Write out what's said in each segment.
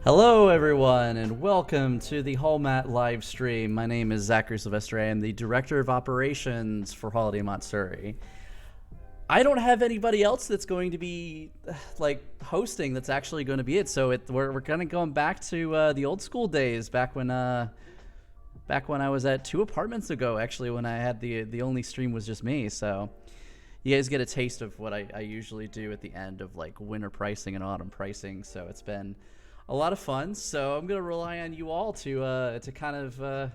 Hello, everyone, and welcome to the Holmat live stream. My name is Zachary Sylvester. I am the Director of Operations for Holiday Matsuri. I don't have anybody else that's going to be hosting. That's actually going to be it. So we're kind of going back to the old school days, back when I was at 2 apartments ago. Actually, when I had the only stream was just me. So you guys get a taste of what I usually do at the end of like winter pricing and autumn pricing. So it's been a lot of fun. So I'm gonna rely on you all to kind of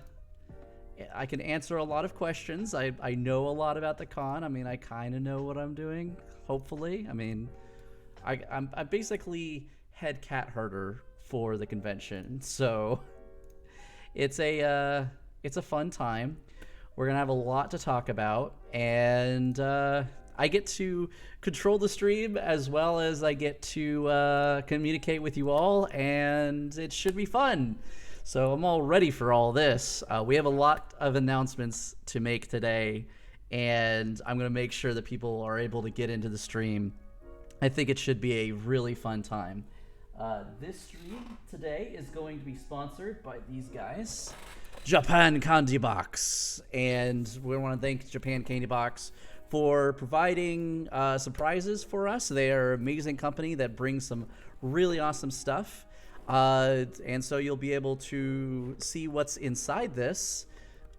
I can answer a lot of questions. I know a lot about the con. I mean, I kind of know what I'm doing. Hopefully, I mean, I'm basically head cat herder for the convention. So it's a fun time. We're gonna have a lot to talk about, and I get to control the stream as well as I get to communicate with you all, and it should be fun. So I'm all ready for all this. We have a lot of announcements to make today, and I'm going to make sure that people are able to get into the stream. I think it should be a really fun time. This stream today is going to be sponsored by these guys, Japan Candy Box, and we want to thank Japan Candy Box for providing surprises for us. They are an amazing company that brings some really awesome stuff. And so you'll be able to see what's inside this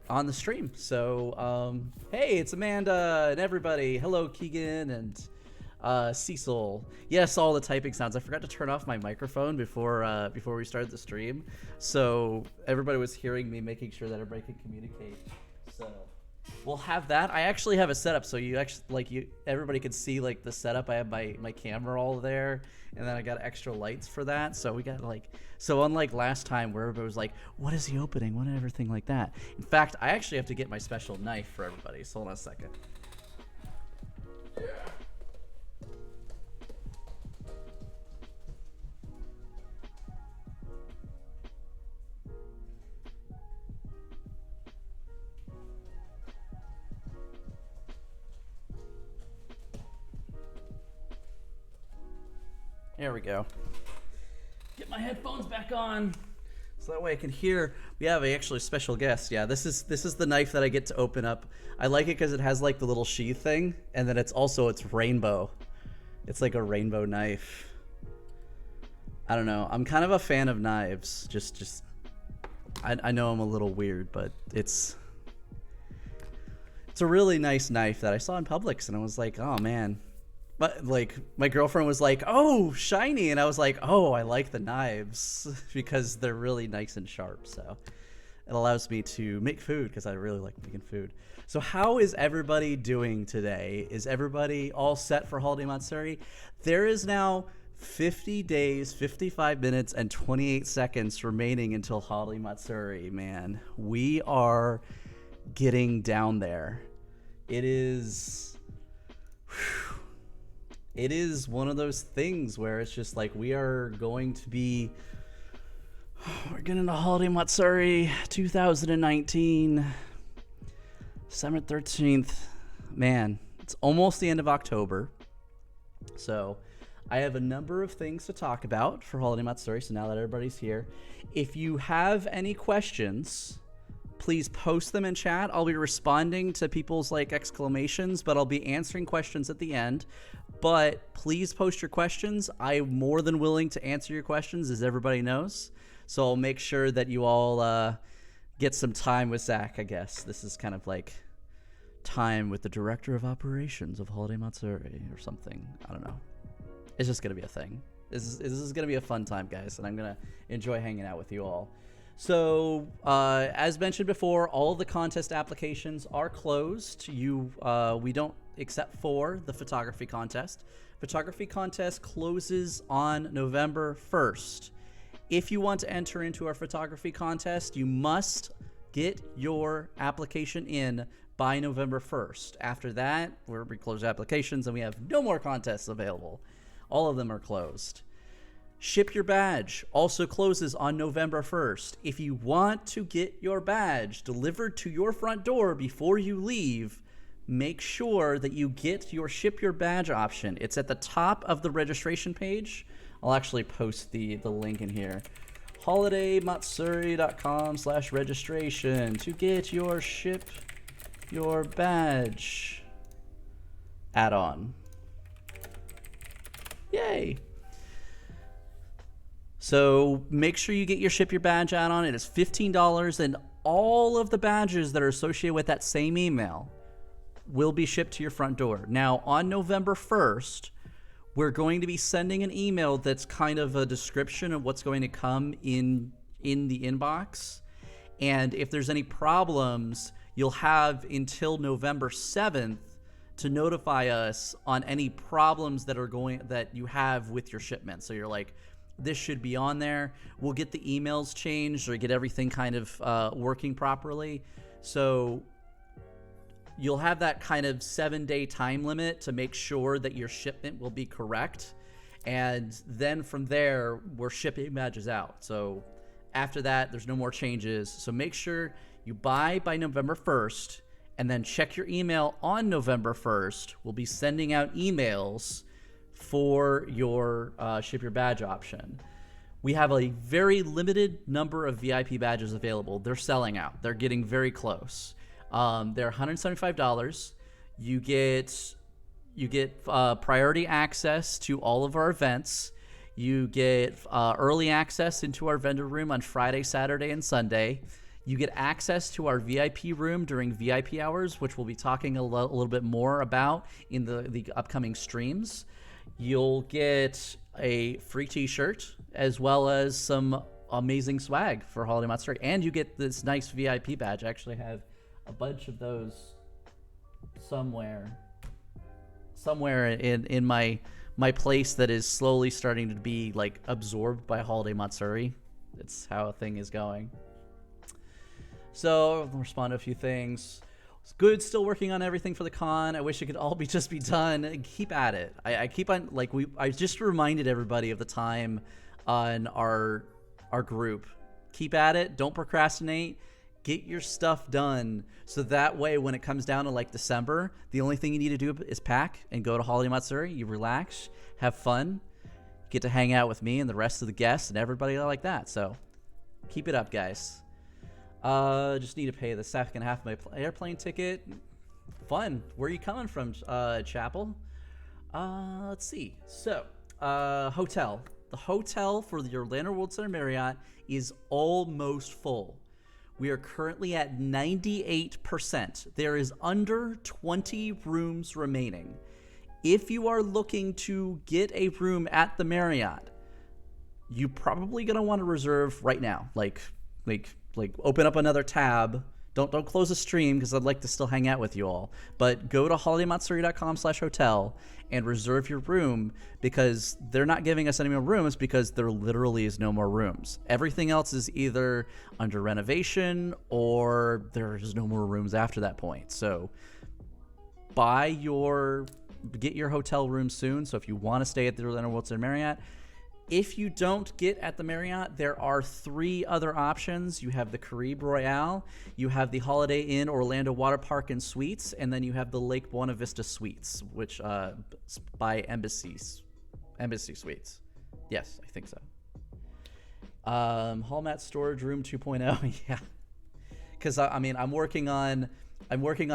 on the stream. So, hey, it's Amanda and everybody. Hello, Keegan and Cecil. Yes, all the typing sounds. I forgot to turn off my microphone before we started the stream. So everybody was hearing me, making sure that everybody could communicate. So we'll have that. I actually have a setup, so everybody can see like the setup. I have my camera all there, and then I got extra lights for that. So we got so unlike last time where everybody was like, "What is the opening?" What and everything like that. In fact, I actually have to get my special knife for everybody. So hold on a second. There we go. Get my headphones back on, so that way I can hear. We have actually a special guest. Yeah, this is the knife that I get to open up. I like it because it has like the little sheath thing, and then it's rainbow. It's like a rainbow knife. I don't know. I'm kind of a fan of knives. I know I'm a little weird, but it's a really nice knife that I saw in Publix, and I was like, oh man. But like my girlfriend was like, "Oh, shiny," and I was like, "Oh, I like the knives because they're really nice and sharp." So it allows me to make food because I really like making food. So how is everybody doing today? Is everybody all set for Holiday Matsuri? There is now 50 days, 55 minutes, and 28 seconds remaining until Holiday Matsuri. Man, we are getting down there. It is. Whew, it is one of those things where it's just like we're getting into Holiday Matsuri 2019, December 13th. Man, it's almost the end of October. So I have a number of things to talk about for Holiday Matsuri. So now that everybody's here, if you have any questions, please post them in chat. I'll be responding to people's exclamations, but I'll be answering questions at the end. But please post your questions. I'm more than willing to answer your questions, as everybody knows. So I'll make sure that you all get some time with Zach, I guess. This is kind of like time with the Director of Operations of Holiday Matsuri or something. I don't know. It's just going to be a thing. This is going to be a fun time, guys, and I'm going to enjoy hanging out with you all. So, as mentioned before, all of the contest applications are closed. We don't, except for the photography contest. Photography contest closes on November 1st. If you want to enter into our photography contest, you must get your application in by November 1st. After that, we close applications and we have no more contests available. All of them are closed. Ship Your Badge also closes on November 1st. If you want to get your badge delivered to your front door before you leave, make sure that you get your Ship Your Badge option. It's at the top of the registration page I'll actually post the link in here. holidaymatsuri.com/registration to get your ship your badge add-on. Yay! So make sure you get your ship your badge add-on. It is $15, and all of the badges that are associated with that same email will be shipped to your front door. Now, on November 1st, we're going to be sending an email that's kind of a description of what's going to come in the inbox. And if there's any problems, you'll have until November 7th to notify us on any problems that you have with your shipment. So you're like, this should be on there. We'll get the emails changed or get everything kind of working properly. So you'll have that kind of 7-day time limit to make sure that your shipment will be correct. And then from there, we're shipping badges out. So after that, there's no more changes. So make sure you buy by November 1st and then check your email on November 1st. We'll be sending out emails for your ship your badge option. We have a very limited number of VIP badges available. They're selling out. They're getting very close. They're $175. You get priority access to all of our events. You get early access into our vendor room on Friday, Saturday, and Sunday. You get access to our VIP room during VIP hours, which we'll be talking a little bit more about in the upcoming streams. You'll get a free t-shirt as well as some amazing swag for Holiday Matsuri. And you get this nice VIP badge. I actually have a bunch of those somewhere in my place that is slowly starting to be like absorbed by Holiday Matsuri. It's how a thing is going. So I'll respond to a few things. It's good, still working on everything for the con. I wish it could all just be done. Keep at it. I keep on I just reminded everybody of the time on our group. Keep at it. Don't procrastinate. Get your stuff done, so that way when it comes down to like December, the only thing you need to do is pack and go to Holiday Matsuri. You relax, have fun, get to hang out with me and the rest of the guests and everybody like that. So keep it up, guys. Just need to pay the second half of my airplane ticket. Fun. Where are you coming from, Chapel? Let's see. So, hotel. The hotel for the Orlando World Center Marriott is almost full. We are currently at 98%. There is under 20 rooms remaining. If you are looking to get a room at the Marriott, you're probably going to want to reserve right now. Like open up another tab. Don't close the stream because I'd like to still hang out with you all. But go to holidaymatsuri.com/hotel and reserve your room, because they're not giving us any more rooms because there literally is no more rooms. Everything else is either under renovation or there's no more rooms after that point. So get your hotel room soon. So if you want to stay at the Orlando World Center Marriott, if you don't get at the Marriott, there are 3 other options. You have the Caribe Royale, you have the Holiday Inn Orlando Water Park and Suites, and then you have the Lake Buena Vista Suites, which by Embassy Suites. Yes, I think so. Holmat Storage Room 2.0, yeah. Because I'm working on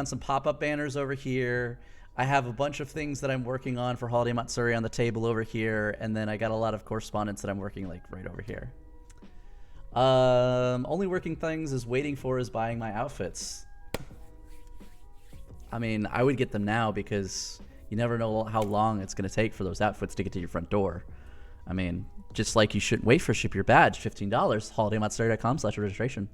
some pop-up banners over here. I have a bunch of things that I'm working on for Holiday Matsuri on the table over here, and then I got a lot of correspondence that I'm working like right over here. Only working things is waiting for is buying my outfits. I mean, I would get them now because you never know how long it's going to take for those outfits to get to your front door. I mean, just like you shouldn't wait for ship your badge, $15, holidaymatsuri.com/registration.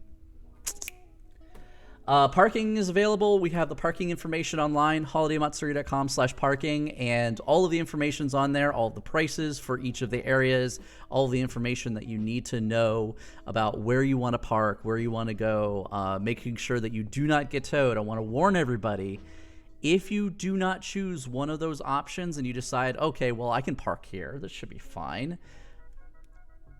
Parking is available. We have the parking information online, holidaymatsuri.com/parking, and all of the information's on there, all the prices for each of the areas, all the information that you need to know about where you want to park, where you want to go, making sure that you do not get towed. I want to warn everybody, if you do not choose one of those options and you decide, okay, well, I can park here, this should be fine,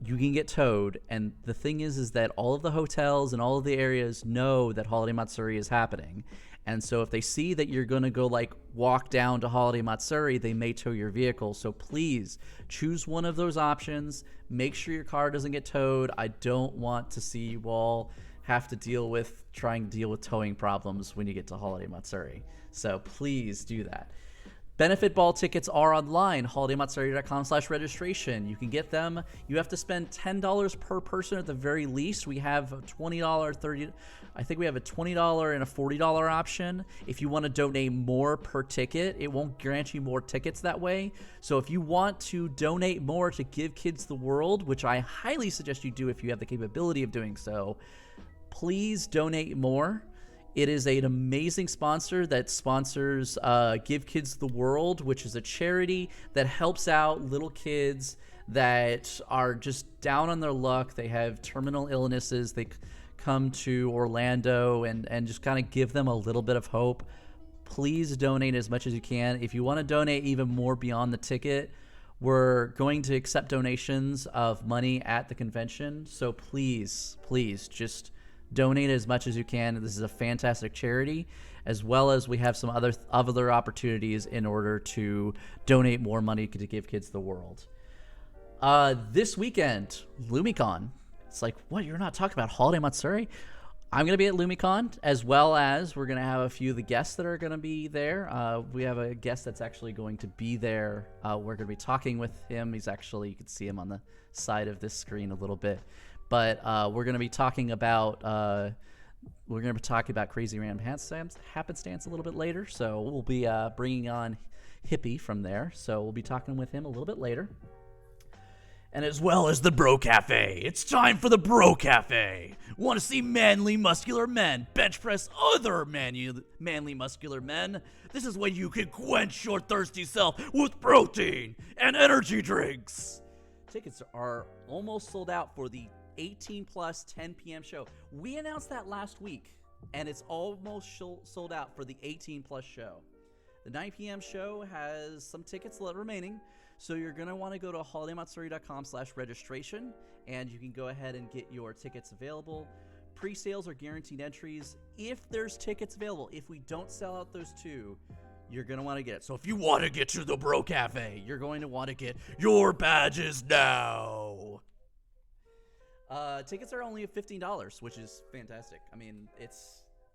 you can get towed. And the thing is that all of the hotels and all of the areas know that Holiday Matsuri is happening, And so if they see that you're going to go like walk down to Holiday Matsuri, they may tow your vehicle. So please choose one of those options. Make sure your car doesn't get towed. I don't want to see you all have to deal with towing problems when you get to Holiday Matsuri. So please do that. Benefit ball tickets are online, holidaymatsuri.com/registration. You can get them. You have to spend $10 per person at the very least. We have a $20, $30, I think we have a $20 and a $40 option. If you want to donate more per ticket, it won't grant you more tickets that way. So if you want to donate more to Give Kids the World, which I highly suggest you do if you have the capability of doing so, please donate more. It is an amazing sponsor that sponsors Give Kids the World, which is a charity that helps out little kids that are just down on their luck. They have terminal illnesses. They come to Orlando and just kind of give them a little bit of hope. Please donate as much as you can. If you want to donate even more beyond the ticket, we're going to accept donations of money at the convention. So please just donate as much as you can. This is a fantastic charity, as well as we have some other opportunities in order to donate more money to Give Kids the World. This weekend, LumiCon. It's like, what? You're not talking about Holiday Matsuri? I'm going to be at LumiCon, as well as we're going to have a few of the guests that are going to be there. We have a guest that's actually going to be there. We're going to be talking with him. He's actually, you can see him on the side of this screen a little bit. But we're going to be talking about Crazy Random Happenstance a little bit later. So we'll be bringing on Hippie from there. So we'll be talking with him a little bit later. And as well as the Bro Cafe. It's time for the Bro Cafe. Want to see manly, muscular men bench press other manly, muscular men? This is when you can quench your thirsty self with protein and energy drinks. Tickets are almost sold out for the 18 plus 10 p.m. show. We announced that last week, and it's almost sold out for the 18 plus show. The 9 p.m. show has some tickets remaining, so you're going to want to go to holidaymatsuri.com/registration, and you can go ahead and get your tickets available. Pre-sales are guaranteed entries if there's tickets available. If we don't sell out those two, you're going to want to get it. So if you want to get to the Bro Cafe, you're going to want to get your badges now. Tickets are only $15, which is fantastic. I mean,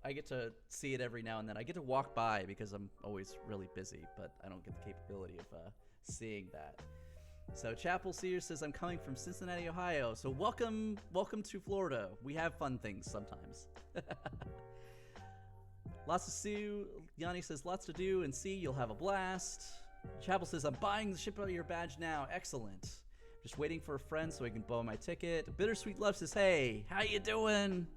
I get to see it every now and then. I get to walk by because I'm always really busy, but I don't get the capability of seeing that. So Chapel Sears says, I'm coming from Cincinnati, Ohio. So welcome to Florida. We have fun things sometimes. Lots to see. Yanni says, lots to do and see. You'll have a blast. Chapel says, I'm buying the ship out your badge now. Excellent. Just waiting for a friend so I can blow my ticket. Bittersweet Love says, hey, how you doing?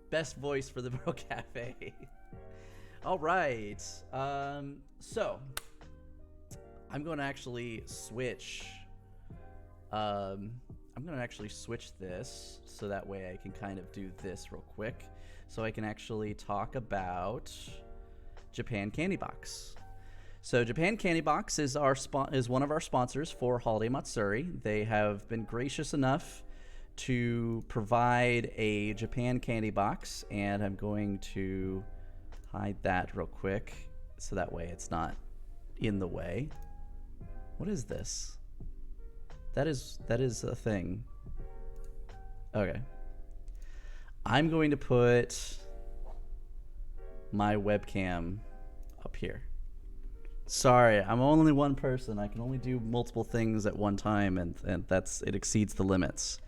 Best voice for the Bro Cafe. All right. So I'm going to actually switch. I'm going to actually switch this so that way I can kind of do this real quick. So I can actually talk about Japan Candy Box. So Japan Candy Box is one of our sponsors for Holiday Matsuri. They have been gracious enough to provide a Japan Candy Box, and I'm going to hide that real quick so that way it's not in the way. What is this? That is a thing. Okay. I'm going to put my webcam up here. Sorry, I'm only one person. I can only do multiple things at one time, and it exceeds the limits.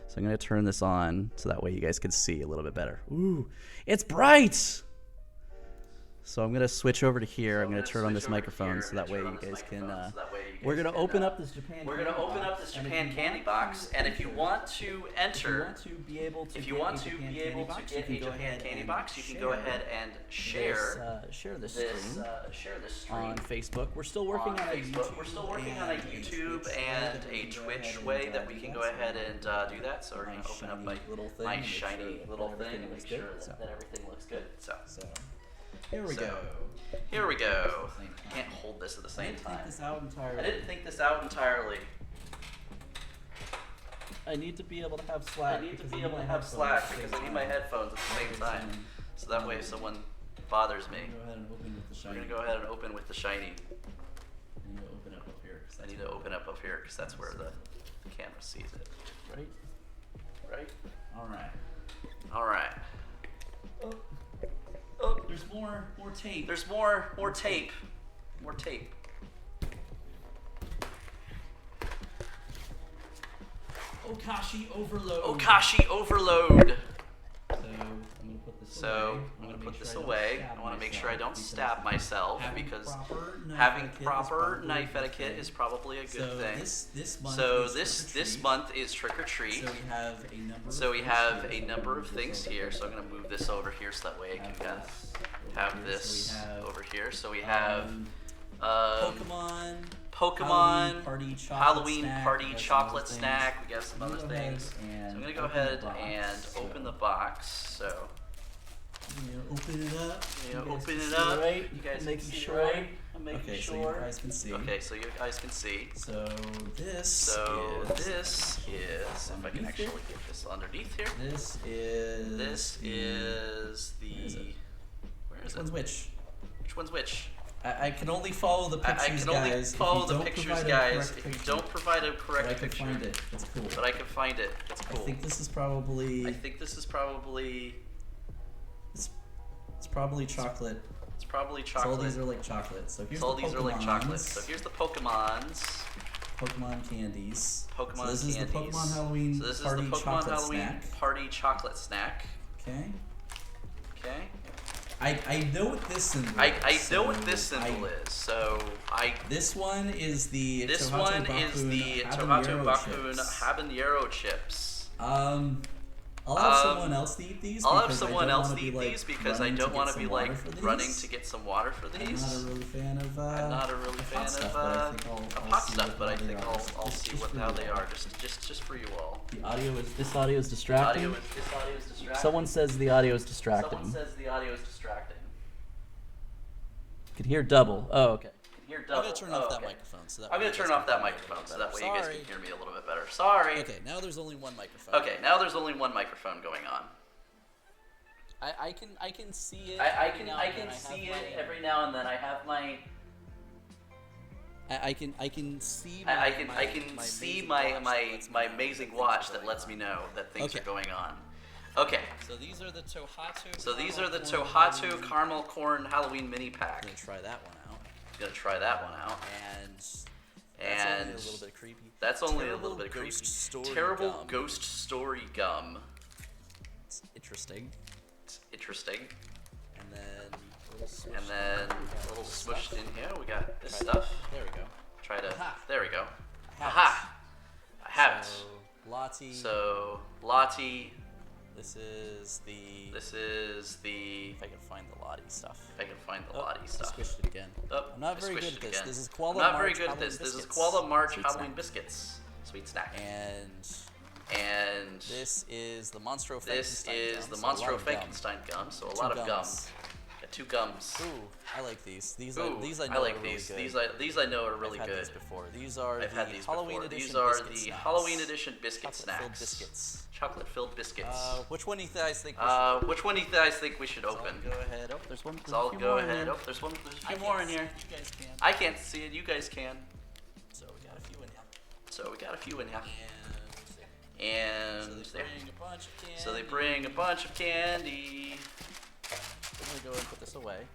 So I'm going to turn this on so that way you guys can see a little bit better. Ooh, it's bright! So I'm going to switch over to here. I'm going to turn on this microphone so that way you guys can... we're going to open up this Japan Candy Box, and if you want to enter... If you want to be able to get a Japan Candy Box, you can go ahead and share this stream on Facebook. We're still working on a YouTube and a Twitch way that we can go ahead and do that. So we're going to open up my shiny little thing and make sure that everything looks good. So here we go. Can't hold this at the same time. I didn't think this out entirely. I need to be able to have Slack. Because I need my headphones at the same time. So that way if someone bothers me. Go ahead and open with the We're shiny. gonna go ahead and open with the shiny. I need to open up here. I need to open up here because that's where the camera sees it. Right? Right? Alright. Alright. Oh, there's more tape. There's more tape. More tape. Okashi overload. Okashi overload. So I'm gonna put this away. I want to make sure I don't stab myself because having proper knife etiquette is probably a good thing. This month is trick or treat. So we have a number of things here. So I'm gonna move this over here so that way I can have this over here. So we have Pokemon, Halloween party chocolate snack. We got some other things. So I'm gonna go ahead and open the box. So. Open it up. Open it up. Right? You guys making can see, sure. right? I'm making Okay, sure. so you guys can see. Okay, so you guys can see. So this is. If I can actually get this underneath here. This is the. Where is it? Which one's which? Which one's which? I can only follow the pictures, I can only guys. follow the pictures, guys. If you don't provide a correct picture. But I can find it. That's cool. But I can find it. That's cool. I think this is probably. It's probably chocolate. It's probably So all these are like chocolate. So here's So here's the Pokemons. Pokemon candies. Pokemon so this candies. is the Pokemon Halloween party chocolate snack. Okay. Okay. I know what this symbol is. I know what this symbol is. So This one is the Tohatu Bakun habanero chips. I'll have someone else eat these. I'll have someone else eat these because I don't want to be like running to get some water for these. I'm not a really fan of hot stuff, but I think I'll see how they are just for you all. This audio is distracting. Someone says the audio is distracting. Can hear double. Oh, okay. I'm gonna turn off that microphone so that way you guys can hear me a little bit better. Sorry. Okay, now there's only one microphone. Okay, now there's only one microphone going on. I can see it. I can see it every now and then. I have my. I can see. I can see my amazing watch that lets me know that things are going on. Okay. So these are the Tohatu caramel corn Halloween mini pack. I'm gonna try that one out. And that's only a little bit creepy. Terrible ghost story gum. It's interesting. And then a little smushed in here. We got this stuff. There we go. There we go. Aha! I have it. Lottie. This is the. If I can find the Lottie stuff. I Squished it again. I'm not very good at this. This is Koala March Halloween biscuits. Sweet snack. And this is the Monstro Frankenstein gum. So a lot of gum. Got 2 gums. Ooh, I like these. These I know are really good. These I know are really I've had good. These before. These are the Halloween edition biscuit snacks. Chocolate-filled biscuits. Which one do you guys think we should open? Go ahead. Oh, there's one. So I'll go ahead. Oh, there's a few more in here. You guys can. I can't see it. You guys can. So we got a few in here. And so they bring a bunch of candy. I'm gonna go and put this away.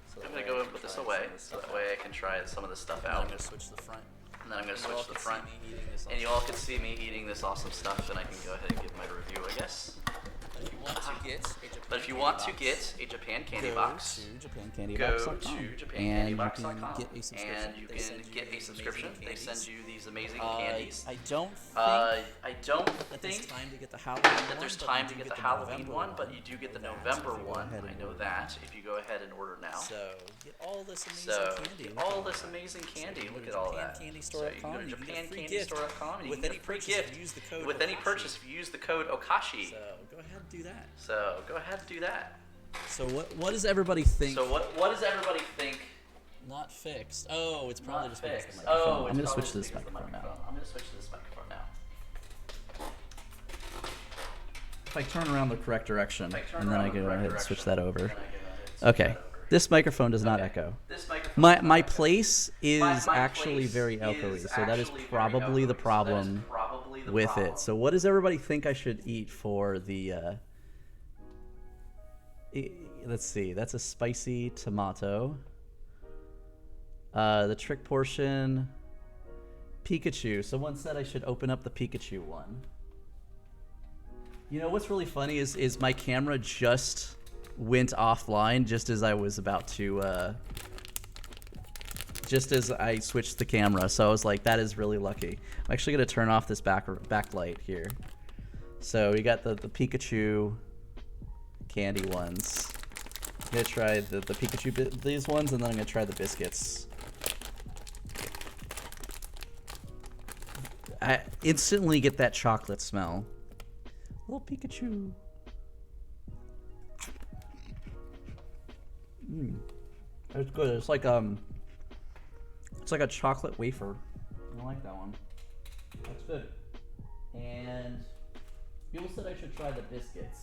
So that way I can try some of this stuff out. I'm gonna switch the front. And then I'm gonna switch to the front. And you all can see me eating this awesome stuff, and I can go ahead and give my review, I guess. But if you want to get a Japan Candy Box, go to JapanCandyBox.com and you can get a subscription. They send you these amazing candies. I don't think there's time to get the Halloween one, but you do get the November one. I know that. If you go ahead and order now. So get all this amazing candy. Look at all that. So you can go to JapanCandyStore.com and you can get a free gift with any purchase if you use the code Okashi. So go ahead and do that. So what does everybody think? What does everybody think? Not fixed. Oh, it's probably just fixed. The microphone. I'm gonna switch to this microphone now. If I turn around the correct direction and then I go ahead and switch that over. Okay. This microphone does not echo. My place is actually very echoey, so that is probably the problem with it. So what does everybody think I should eat for the let's see, that's a spicy tomato. The trick portion, Pikachu. Someone said I should open up the Pikachu one. You know what's really funny is my camera just went offline just as I was about to just as I switched the camera, so I was like, that is really lucky. I'm actually gonna turn off this backlight here. So we got the Pikachu candy ones. I'm gonna try the Pikachu these ones, and then I'm gonna try the biscuits. I instantly get that chocolate smell. Little Pikachu. It's good. It's like a chocolate wafer. I like that one. That's good. And people said I should try the biscuits.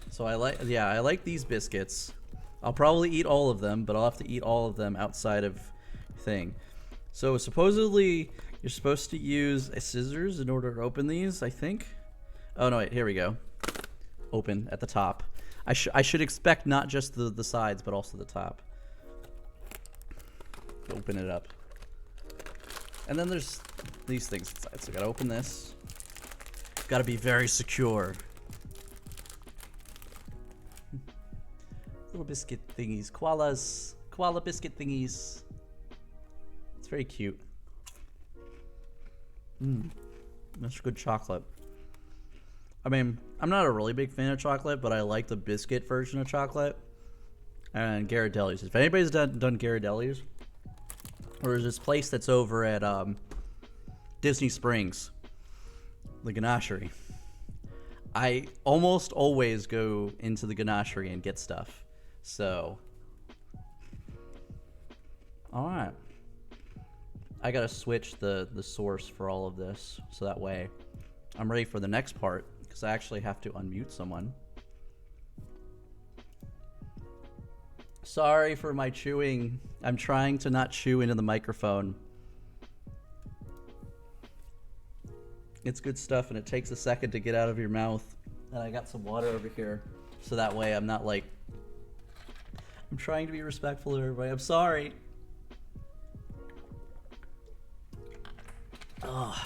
So I like these biscuits. I'll probably eat all of them, but I'll have to eat all of them outside of thing. So supposedly you're supposed to use a scissors in order to open these, I think. Oh no, wait, here we go. Open at the top. I should expect not just the sides, but also the top. Open it up. And then there's these things inside. So I gotta open this. Gotta be very secure. Little biscuit thingies. Koala biscuit thingies. It's very cute. That's good chocolate. I mean, I'm not a really big fan of chocolate, but I like the biscuit version of chocolate. And Ghirardelli's. If anybody's done Ghirardelli's, or there's this place that's over at Disney Springs, the Ganachery. I almost always go into the Ganachery and get stuff. So, all right. I gotta switch the source for all of this, so that way I'm ready for the next part, because I actually have to unmute someone. Sorry for my chewing. I'm trying to not chew into the microphone. It's good stuff, and it takes a second to get out of your mouth. And I got some water over here, so that way I'm not like... I'm trying to be respectful of everybody. I'm sorry. Ugh.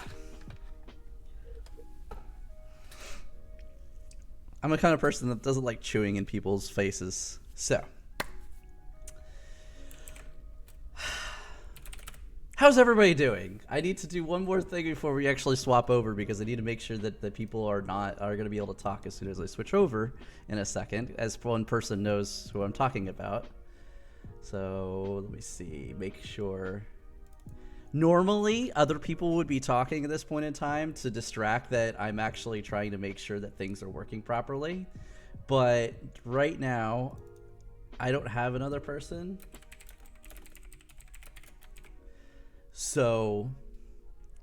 I'm the kind of person that doesn't like chewing in people's faces. So, how's everybody doing? I need to do one more thing before we actually swap over, because I need to make sure that the people are going to be able to talk as soon as I switch over in a second, as one person knows who I'm talking about. So let me see, make sure. Normally, other people would be talking at this point in time to distract that I'm actually trying to make sure that things are working properly. But right now, I don't have another person. So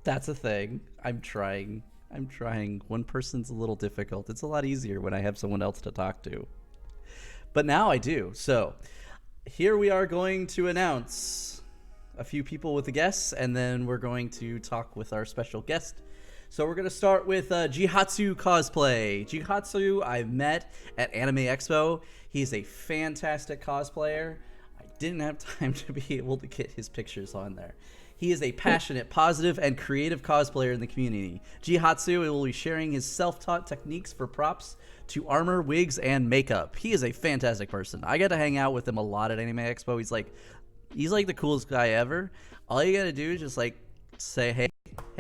that's a thing. I'm trying. One person's a little difficult. It's a lot easier when I have someone else to talk to. But now I do. So here we are going to announce a few people with the guests, and then we're going to talk with our special guest. So we're going to start with Jihatsu Cosplay. Jihatsu I've met at Anime Expo. He's a fantastic cosplayer. I didn't have time to be able to get his pictures on there. He is a passionate, positive, and creative cosplayer in the community. Jihatsu will be sharing his self-taught techniques for props to armor, wigs, and makeup. He is a fantastic person. I got to hang out with him a lot at Anime Expo. He's like the coolest guy ever. All you gotta do is just like say, hey,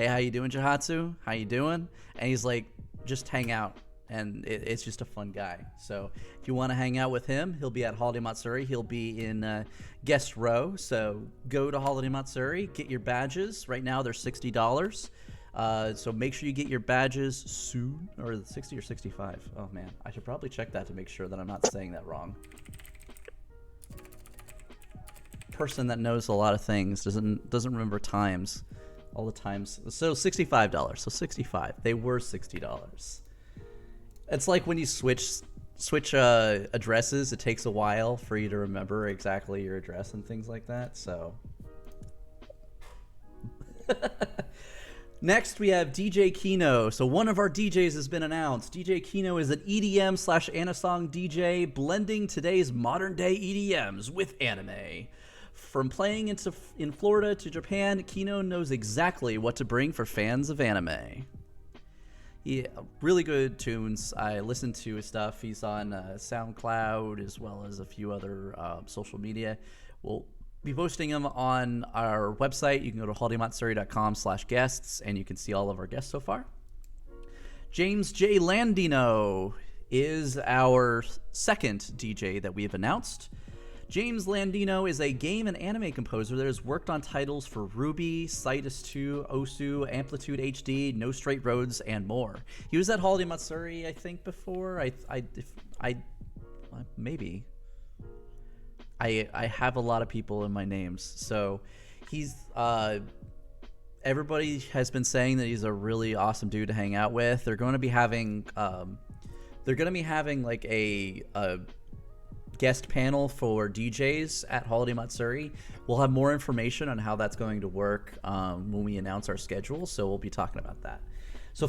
how you doing, Jihatsu? How you doing? And he's like, just hang out. And it's just a fun guy. So if you want to hang out with him, he'll be at Holiday Matsuri. He'll be in guest row. So go to Holiday Matsuri, get your badges. Right now they're $60. So make sure you get your badges soon. Or 60 or 65? Oh man, I should probably check that to make sure that I'm not saying that wrong. Person that knows a lot of things doesn't remember times, all the times. So $65. So 65. They were $60. It's like when you switch switch addresses, it takes a while for you to remember exactly your address and things like that. So next we have DJ Kino. So one of our DJs has been announced. DJ Kino is an EDM slash Anasong DJ, blending today's modern day EDMs with anime. From playing in Florida to Japan, Kino knows exactly what to bring for fans of anime. Yeah, really good tunes. I listen to his stuff. He's on SoundCloud as well as a few other social media. We'll be posting them on our website. You can go to holidaymatsuri.com/guests and you can see all of our guests so far. James J. Landino is our second DJ that we have announced. James Landino is a game and anime composer that has worked on titles for Ruby, Citus 2, Osu, Amplitude HD, No Straight Roads, and more. He was at Holiday Matsuri, I think, before. Maybe. I have a lot of people in my names, so he's everybody has been saying that he's a really awesome dude to hang out with. They're going to be having like a guest panel for DJs at Holiday Matsuri. We'll have more information on how that's going to work when we announce our schedule, so we'll be talking about that. So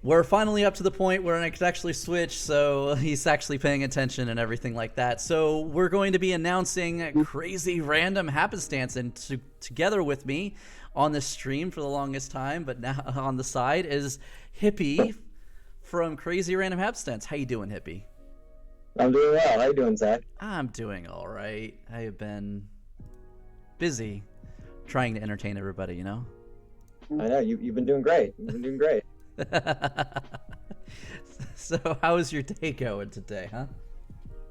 we're finally up to the point where I could actually switch, so he's actually paying attention and everything like that. So we're going to be announcing Crazy Random Happenstance, and together with me on this stream for the longest time, but now on the side is Hippie from Crazy Random Happenstance. How you doing, Hippie? I'm doing well. How you doing, Zach? I'm doing all right. I have been busy trying to entertain everybody, you know? I know. You've been doing great. You've been doing great. So how is your day going today, huh?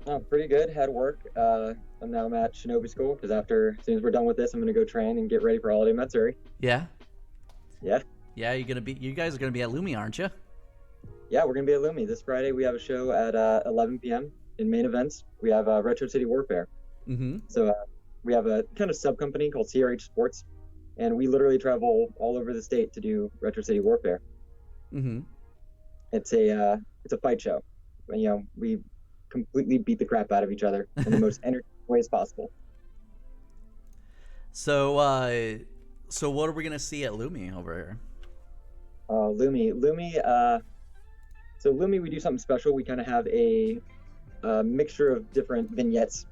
Oh, pretty good. Had work. I'm at Shinobi School because as soon as we're done with this, I'm going to go train and get ready for Holiday Matsuri. Yeah? Yeah. Yeah, you guys are going to be at Lumi, aren't you? Yeah, we're going to be at Lumi. This Friday we have a show at 11 p.m. In main events. We have Retro City Warfare. Mm-hmm. So we have a kind of sub-company called CRH Sports, and we literally travel all over the state to do Retro City Warfare. Mm-hmm. It's a fight show. You know, we completely beat the crap out of each other in the most entertaining ways possible. So what are we going to see at Lumi over here? Lumi. So Lumi, we do something special. We kind of have a mixture of different vignettes.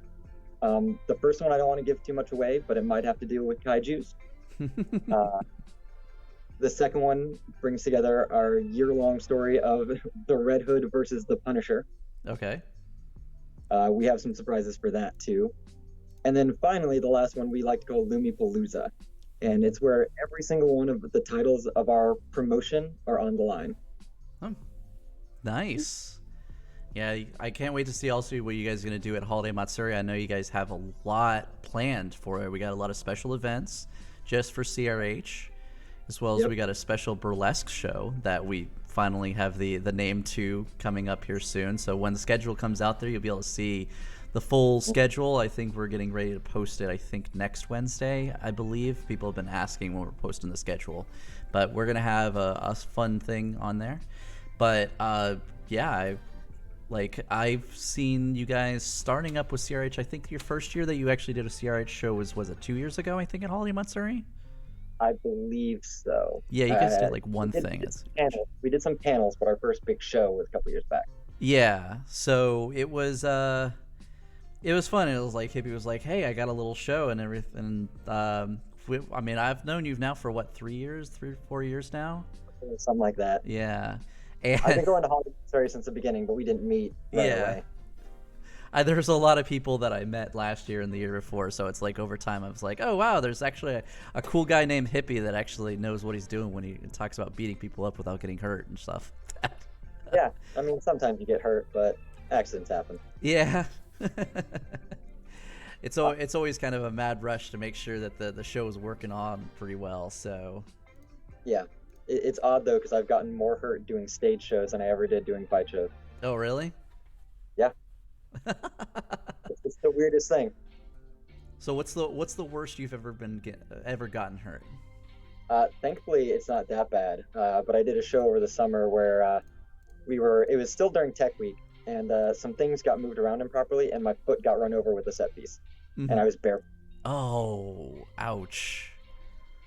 The first one I don't want to give too much away, but it might have to deal with kaijus. The second one brings together our year-long story of the Red Hood versus the Punisher. Okay. We have some surprises for that too. And then finally, the last one we like to call Lumi Palooza. And it's where every single one of the titles of our promotion are on the line. Oh, nice. Yeah, I can't wait to see also what you guys are going to do at Holiday Matsuri. I know you guys have a lot planned for it. We got a lot of special events just for CRH, as well as we got a special burlesque show that we finally have the name to coming up here soon. So when the schedule comes out there, you'll be able to see the full schedule. I think we're getting ready to post it, I think, next Wednesday, I believe. People have been asking when we're posting the schedule. But we're going to have a fun thing on there. But, yeah, I've seen you guys starting up with CRH. I think your first year that you actually did a CRH show was it 2 years ago, I think, at Holiday Matsuri? I believe so. Yeah, you guys did like one thing. We did some panels, but our first big show was a couple years back. Yeah, so it was fun. It was like Hippie was like, "Hey, I got a little show and everything." I mean, I've known you now for what, 3 or 4 years now? Something like that. Yeah. And I've been going to Holiday Matsuri since the beginning, but we didn't meet right away. There's a lot of people that I met last year and the year before, so it's like over time I was like, oh wow, there's actually a cool guy named Hippie that actually knows what he's doing when he talks about beating people up without getting hurt and stuff. Yeah, I mean, sometimes you get hurt, but accidents happen. Yeah. It's always kind of a mad rush to make sure that the show is working on pretty well, so. Yeah. It's odd, though, because I've gotten more hurt doing stage shows than I ever did doing fight shows. Oh, really? Yeah. It's the weirdest thing. So what's the worst you've ever gotten hurt? Thankfully, it's not that bad. But I did a show over the summer where it was still during Tech Week, and some things got moved around improperly, and my foot got run over with a set piece, and I was barefoot. Oh, ouch.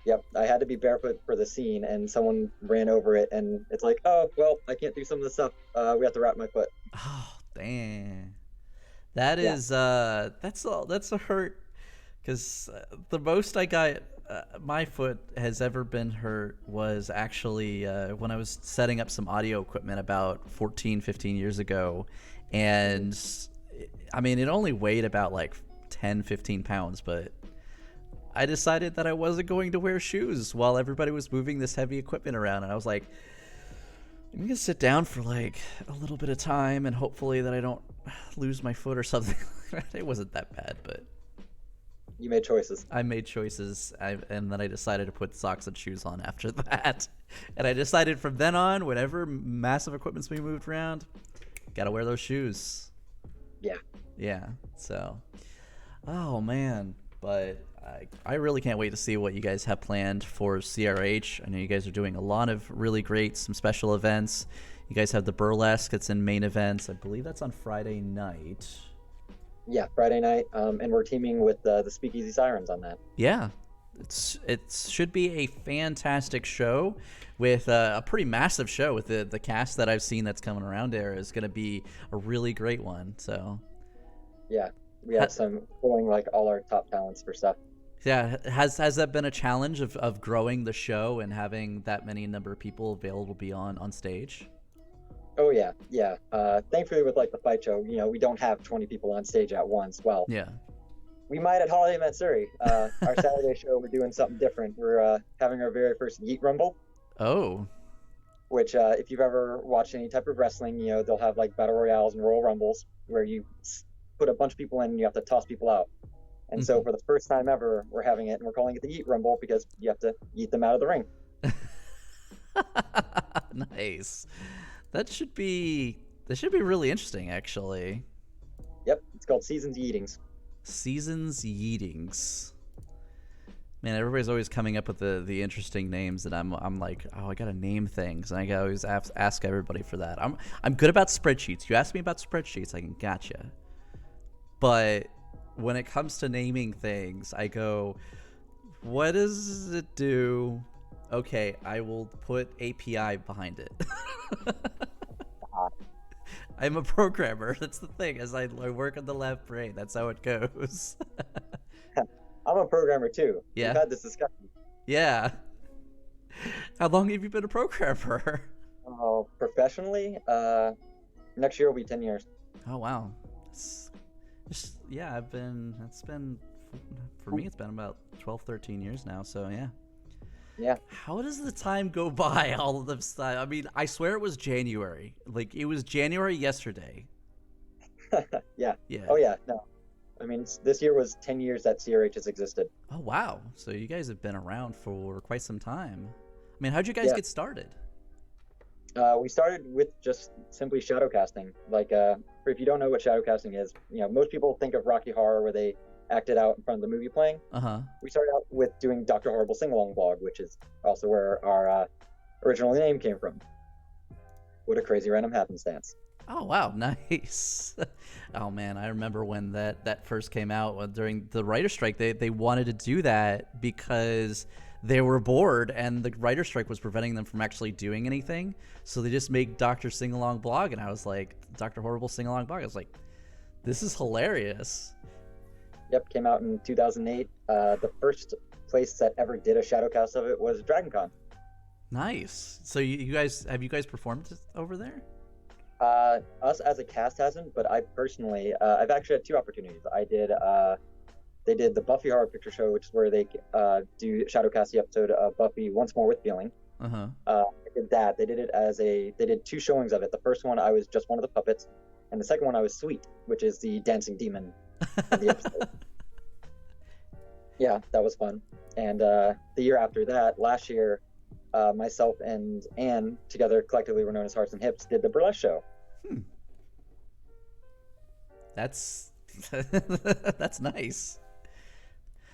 Yep, I had to be barefoot for the scene, and someone ran over it, and it's like, oh, well, I can't do some of the stuff. We have to wrap my foot. Oh, dang. That Yeah. is that's a hurt, because the most I got my foot has ever been hurt was actually when I was setting up some audio equipment about 15 years ago, and I mean it only weighed about like 10-15 pounds, but I decided that I wasn't going to wear shoes while everybody was moving this heavy equipment around, and I was like, I'm gonna sit down for like a little bit of time and hopefully that I don't lose my foot or something. It wasn't that bad, but You made choices. I made choices, and then I decided to put socks and shoes on after that. And I decided from then on, whenever massive equipment's being moved around, gotta wear those shoes. Yeah. Yeah, so, oh man, but I really can't wait to see what you guys have planned for CRH. I know you guys are doing a lot of really great, some special events. You guys have the burlesque that's in main events. I believe that's on Friday night. Yeah, Friday night, and we're teaming with the Speakeasy Sirens on that. Yeah, it should be a fantastic show with a pretty massive show with the cast that I've seen that's coming around there is going to be a really great one. So Yeah, we have some pulling like all our top talents for stuff. yeah, has that been a challenge of growing the show and having that many number of people available to be on stage? Oh yeah, yeah. Thankfully, with like the fight show, we don't have 20 people on stage at once. Well, Yeah. we might at Holiday Matsuri. Our Saturday show, we're doing something different. We're having our very first Yeet Rumble, Oh. which if you've ever watched any type of wrestling, they'll have like battle royales and Royal Rumbles where you put a bunch of people in and you have to toss people out. And so for the first time ever, we're having it, and we're calling it the Yeet Rumble because you have to yeet them out of the ring. Nice. That should be really interesting, actually. Yep, it's called Seasons Yeetings. Seasons Yeetings. Man, everybody's always coming up with the interesting names, and I'm like, oh, I gotta name things, and I always ask everybody for that. I'm good about spreadsheets. You ask me about spreadsheets, I can gotcha. But when it comes to naming things, I go, what does it do? Okay, I will put API behind it. I'm a programmer. That's the thing. As I work on the left brain, that's how it goes. I'm a programmer too. Yeah. We've had this discussion. Yeah. How long have you been a programmer? Professionally, next year will be 10 years. Oh wow. Yeah, for me it's been about 12-13 years now, so yeah. Yeah. How does the time go by all of this time? I mean, I swear it was January. Like, it was January yesterday. Yeah. Yeah. Oh yeah, no. I mean, this year was 10 years that CRH has existed. Oh wow. So you guys have been around for quite some time. I mean, how'd you guys get started? We started with just simply shadow casting. Like, if you don't know what shadow casting is, most people think of Rocky Horror where they acted out in front of the movie playing. We started out with doing Dr. Horrible Sing-Along Blog, which is also where our original name came from. What a crazy random happenstance. Oh wow, nice. Oh man, I remember when that first came out during the writer's strike. They wanted to do that because they were bored and the writer's strike was preventing them from actually doing anything. So they just made Dr. Sing-Along Blog, and I was like, Dr. Horrible Sing-Along Blog. I was like, this is hilarious. Yep, came out in 2008. The first place that ever did a shadowcast of it was DragonCon. Nice. So you guys performed over there? Us as a cast hasn't, but I personally, I've actually had two opportunities. They did the Buffy Horror Picture Show, which is where they do shadowcast the episode of Buffy Once More with Feeling. They did that. They did two showings of it. The first one, I was just one of the puppets, and the second one, I was Sweet, which is the dancing demon of the episode. Yeah, that was fun. And the year after that, last year, myself and Anne, together collectively we're known as Hearts and Hips, did the burlesque show. That's that's nice.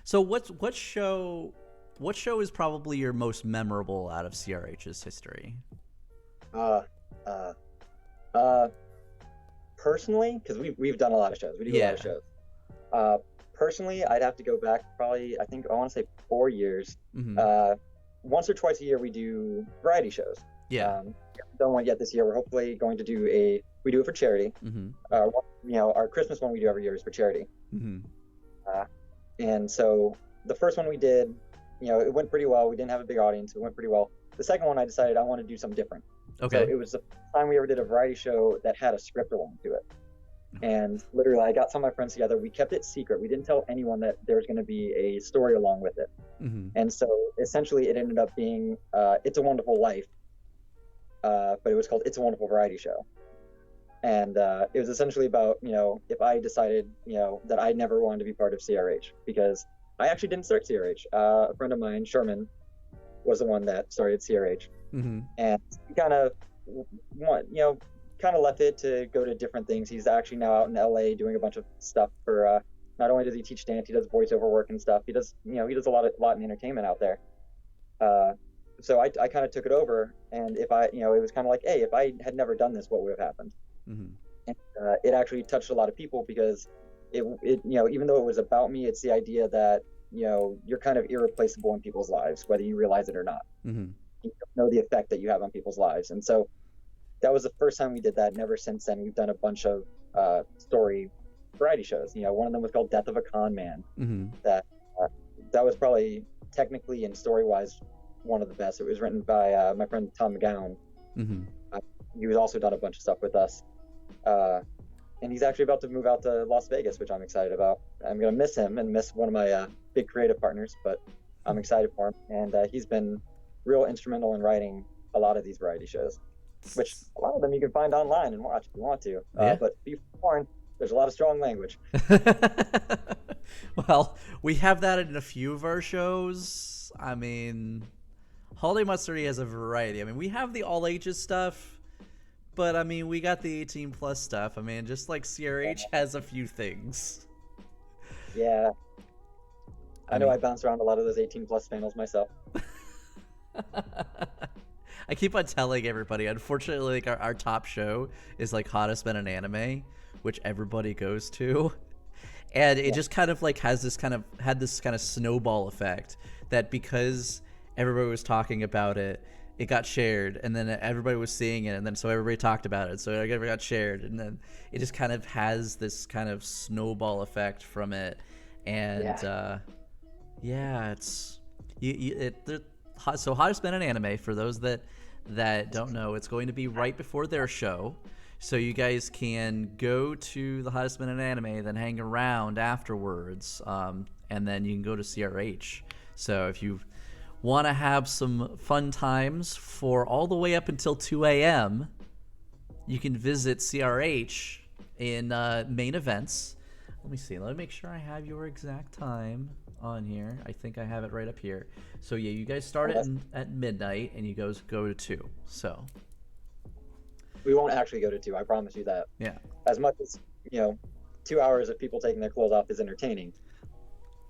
So what show is probably your most memorable out of CRH's history? Uh, Personally, because we've done a lot of shows. We do a lot Yeah. of shows. Personally, I'd have to go back probably, I think, I want to say 4 years. Mm-hmm. Once or twice a year, we do variety shows. Yeah. We haven't done one yet this year. We're hopefully going to do we do it for charity. Mm-hmm. Our Christmas one we do every year is for charity. Mm-hmm. And so the first one we did, it went pretty well. We didn't have a big audience. It went pretty well. The second one, I decided I want to do something different. Okay. So it was the first time we ever did a variety show that had a script along to it. And literally, I got some of my friends together. We kept it secret. We didn't tell anyone that there was going to be a story along with it. Mm-hmm. And so essentially, it ended up being It's a Wonderful Life, but it was called It's a Wonderful Variety Show. And it was essentially about, if I decided, that I never wanted to be part of CRH, because I actually didn't start CRH. A friend of mine, Sherman, was the one that started CRH. Mm-hmm. And he kind of left it to go to different things. He's actually now out in LA doing a bunch of stuff for, not only does he teach dance, he does voiceover work and stuff. He does a lot in entertainment out there. So I kind of took it over, and if I, it was kind of like, hey, if I had never done this, what would have happened? Mm-hmm. And it actually touched a lot of people, because it even though it was about me, it's the idea that, you're kind of irreplaceable in people's lives, whether you realize it or not. Mm-hmm. You don't know the effect that you have on people's lives. And so that was the first time we did that. And ever since then, we've done a bunch of story variety shows. One of them was called Death of a Con Man. Mm-hmm. That was probably technically and story-wise one of the best. It was written by my friend Tom McGowan. Mm-hmm. He's also done a bunch of stuff with us. And he's actually about to move out to Las Vegas, which I'm excited about. I'm going to miss him and miss one of my big creative partners, but I'm excited for him. And he's been real instrumental in writing a lot of these variety shows, which a lot of them you can find online and watch if you want to. Yeah. But be warned, there's a lot of strong language. Well, we have that in a few of our shows. I mean, Holiday Matsuri has a variety. I mean, we have the all ages stuff, but I mean, we got the 18 plus stuff. I mean, just like CRH has a few things. Yeah. I know I bounce around a lot of those 18 plus panels myself. I keep on telling everybody, unfortunately, like our top show is like Hottest Men in Anime, which everybody goes to. And it just kind of like had this kind of snowball effect that because everybody was talking about it, it got shared, and then everybody was seeing it, and then so everybody talked about it, so it got shared, and then it just kind of has this kind of snowball effect from it. And it's so Hottest Men in Anime, for those that don't know, it's going to be right before their show. So you guys can go to the Hottest Men in Anime, then hang around afterwards, and then you can go to CRH. So if you want to have some fun times for all the way up until 2 a.m., you can visit CRH in main events. Let me see. Let me make sure I have your exact time on here. I think I have it right up here. So yeah, you guys start at midnight, and you guys go to 2. So we won't actually go to 2. I promise you that. Yeah. As much as 2 hours of people taking their clothes off is entertaining.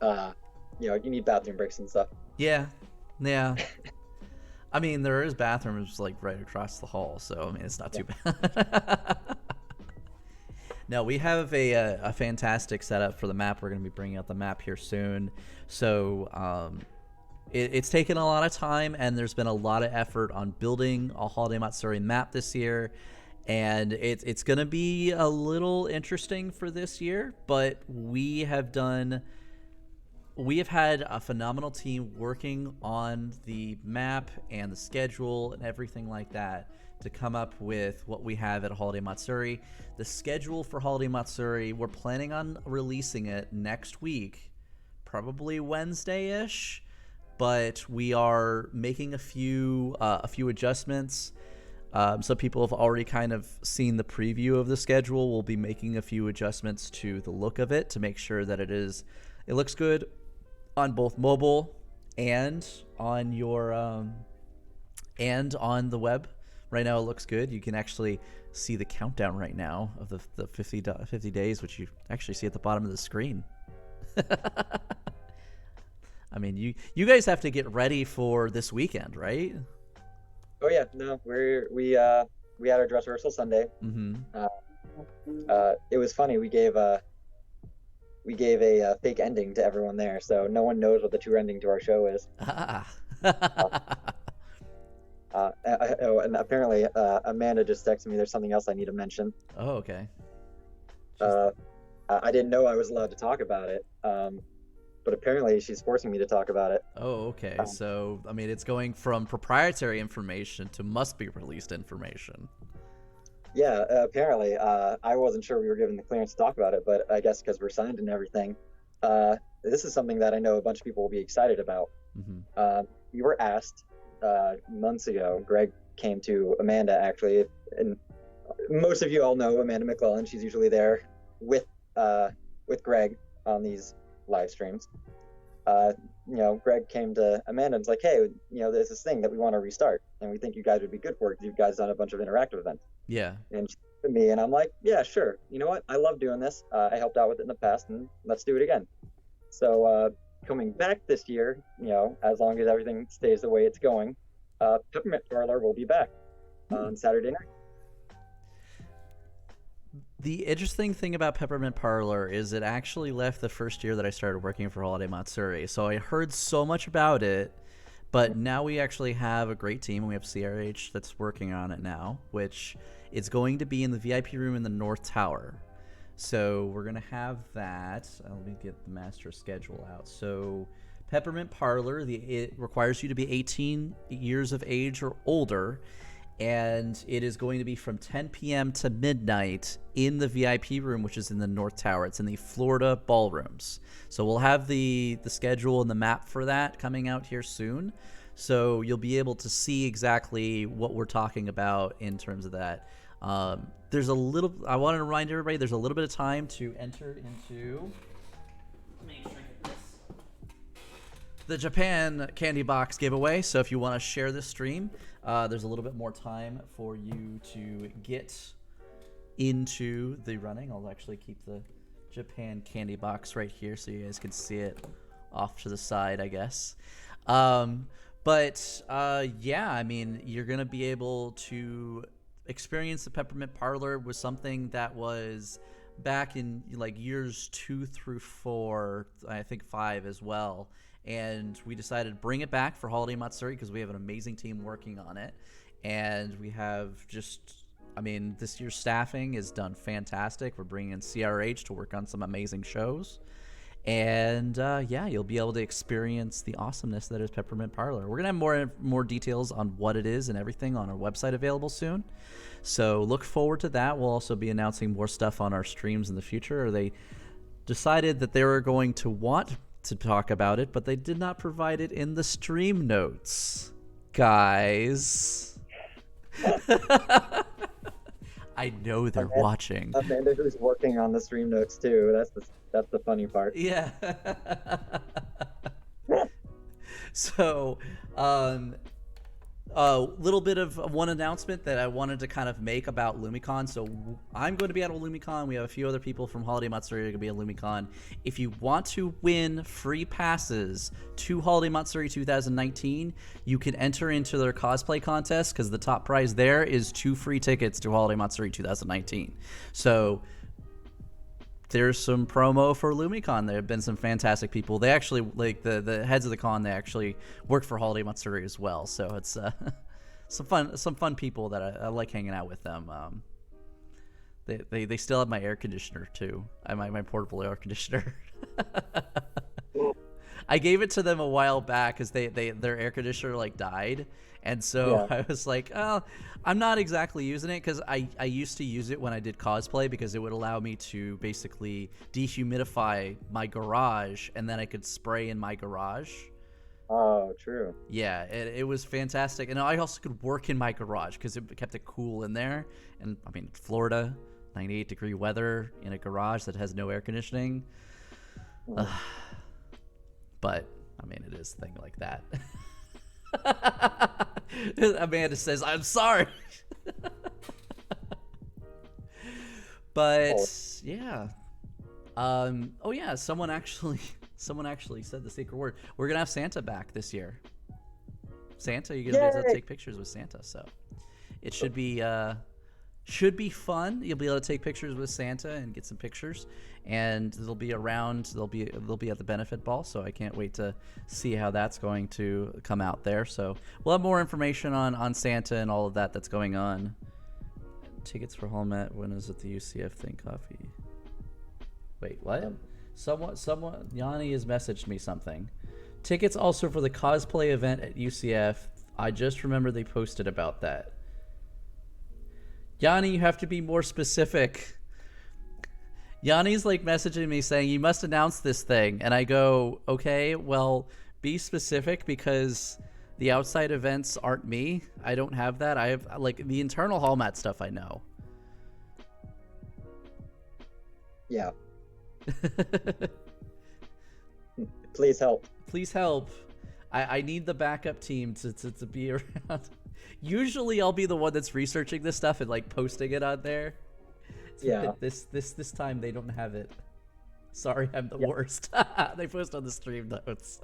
You need bathroom breaks and stuff. Yeah. I mean, there is bathrooms like right across the hall, so I mean, it's not too bad. No, we have a fantastic setup for the map. We're going to be bringing out the map here soon. So it's taken a lot of time, and there's been a lot of effort on building a Holiday Matsuri map this year. And it's going to be a little interesting for this year, but we have had a phenomenal team working on the map and the schedule and everything like that to come up with what we have at Holiday Matsuri. The schedule for Holiday Matsuri, we're planning on releasing it next week, probably Wednesday-ish, but we are making a few adjustments. Some people have already kind of seen the preview of the schedule. We'll be making a few adjustments to the look of it to make sure that it looks good on both mobile and on your and on the web. Right now it looks good. You can actually see the countdown right now of the 50 days, which you actually see at the bottom of the screen. I mean, you guys have to get ready for this weekend, right? Oh yeah, no, we had our dress rehearsal Sunday. Mm-hmm. It was funny. We gave a fake ending to everyone there, so no one knows what the true ending to our show is. Ah. Oh, and apparently Amanda just texted me. There's something else I need to mention. Oh, okay. I didn't know I was allowed to talk about it, but apparently she's forcing me to talk about it. Oh, okay. So, I mean, it's going from proprietary information to must be released information. Yeah, apparently. I wasn't sure we were given the clearance to talk about it, but I guess because we're signed and everything, this is something that I know a bunch of people will be excited about. Mm-hmm. We were asked months ago. Greg came to Amanda, actually, and most of you all know Amanda McClellan. She's usually there with Greg on these live streams. Greg came to Amanda and was like, hey, there's this thing that we want to restart, and we think you guys would be good for it because you guys done a bunch of interactive events. Yeah. And she looked at me, and I'm like, yeah, sure. You know what? I love doing this. I helped out with it in the past, and let's do it again. So coming back this year, as long as everything stays the way it's going, Peppermint Parlor will be back on Saturday night. The interesting thing about Peppermint Parlor is it actually left the first year that I started working for Holiday Matsuri. So I heard so much about it, but now we actually have a great team, and we have CRH that's working on it now, which it's going to be in the VIP room in the North Tower. So we're going to have that. Let me get the master schedule out. So Peppermint Parlor, it requires you to be 18 years of age or older, and it is going to be from 10 p.m. to midnight in the VIP room, which is in the North Tower. It's in the Florida ballrooms. So we'll have the schedule and the map for that coming out here soon. So you'll be able to see exactly what we're talking about in terms of that. I want to remind everybody, there's a little bit of time to enter into the Japan candy box giveaway. So if you want to share this stream, there's a little bit more time for you to get into the running. I'll actually keep the Japan candy box right here so you guys can see it off to the side, I guess. Yeah, I mean, you're going to be able to experience the Peppermint Parlor was something that was back in like years 2 through 4, I think 5 as well. And we decided to bring it back for Holiday Matsuri because we have an amazing team working on it. And we have this year's staffing is done fantastic. We're bringing in CRH to work on some amazing shows. And you'll be able to experience the awesomeness that is Peppermint Parlor. We're going to have more details on what it is and everything on our website available soon. So look forward to that. We'll also be announcing more stuff on our streams in the future. They decided that they were going to want to talk about it, but they did not provide it in the stream notes, guys. I know they're watching. Amanda, who's working on the stream notes too. That's the funny part. Yeah. So, a little bit of one announcement that I wanted to kind of make about LumiCon. So I'm going to be at a LumiCon. We have a few other people from Holiday Matsuri going to be at LumiCon. If you want to win free passes to Holiday Matsuri 2019, you can enter into their cosplay contest because the top prize there is 2 free tickets to Holiday Matsuri 2019. So there's some promo for LumiCon. There have been some fantastic people. They actually, like the heads of the con, they actually work for Holiday Matsuri as well. So it's some fun people that I like hanging out with them. They still have my air conditioner too. My portable air conditioner. I gave it to them a while back because their air conditioner died. And so I was like, oh, I'm not exactly using it because I used to use it when I did cosplay because it would allow me to basically dehumidify my garage and then I could spray in my garage. Oh, true. Yeah, it was fantastic. And I also could work in my garage because it kept it cool in there. And I mean, Florida, 98-degree weather in a garage that has no air conditioning. But I mean, it is a thing like that. Amanda says, "I'm sorry." But yeah. Oh yeah, someone actually said the secret word. We're gonna have Santa back this year. Santa, you're gonna be able to take pictures with Santa. So It should be fun. You'll be able to take pictures with Santa and get some pictures, and they'll be around. They'll be at the benefit ball. So I can't wait to see how that's going to come out there. So we'll have more information on Santa and all of that that's going on. Tickets for Holmat. When is it the UCF thing? Coffee. Wait, what? Someone. Yanni has messaged me something. Tickets also for the cosplay event at UCF. I just remember they posted about that. Yanni, you have to be more specific. Yanni's like messaging me saying, you must announce this thing. And I go, okay, well, be specific because the outside events aren't me. I don't have that. I have like the internal Holmat stuff I know. Yeah. Please help. Please help. I need the backup team to be around. Usually I'll be the one that's researching this stuff and like posting it on there. Yeah. This time they don't have it. Sorry, I'm the worst. They post on the stream notes.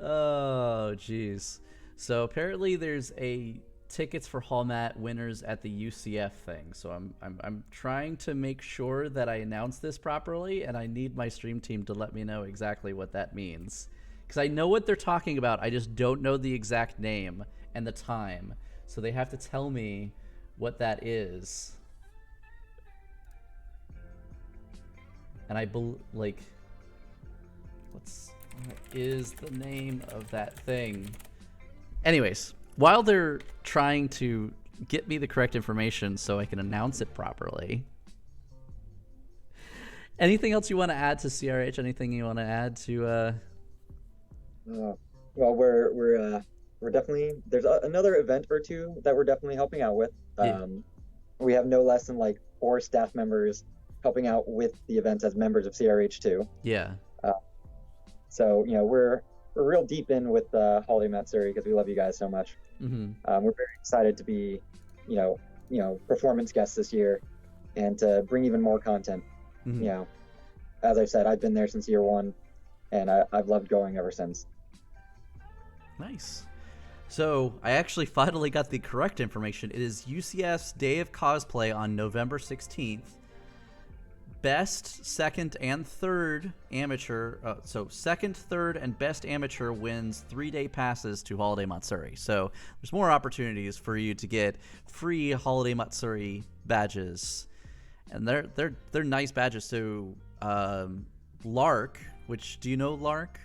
Oh, jeez. So apparently there's a tickets for Holmat winners at the UCF thing. So I'm trying to make sure that I announce this properly, and I need my stream team to let me know exactly what that means. Because I know what they're talking about, I just don't know the exact name and the time. So they have to tell me what that is. And what is the name of that thing? Anyways, while they're trying to get me the correct information so I can announce it properly. Anything else you want to add to CRH? Anything you want to add to well, we're definitely, there's another event or two that we're definitely helping out with. We have no less than like 4 staff members helping out with the events as members of CRH2. Yeah. So, you know, we're real deep in with Holiday Matsuri because we love you guys so much. Mm-hmm. We're very excited to be, you know, performance guests this year and to bring even more content. Mm-hmm. You know, as I've said, I've been there since year 1 and I've loved going ever since. Nice. So I actually finally got the correct information. It is UCF's Day of Cosplay on November 16th. Best, second, and third amateur. So second, third, and best amateur wins 3-day passes to Holiday Matsuri. So there's more opportunities for you to get free Holiday Matsuri badges, and they're nice badges. So Lark, which do you know Lark?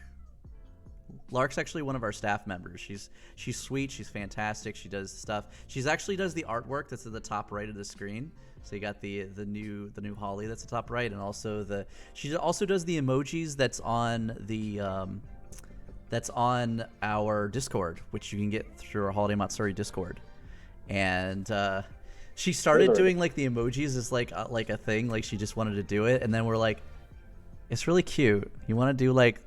Lark's actually one of our staff members. She's sweet. She's fantastic. She does stuff. She's actually does the artwork that's at the top right of the screen. So you got the new Holly that's at the top right, and also she also does the emojis that's on our Discord, which you can get through our Holiday Matsuri Discord. And she started doing like the emojis as like a thing, like she just wanted to do it, and then we're like, it's really cute. You want to do like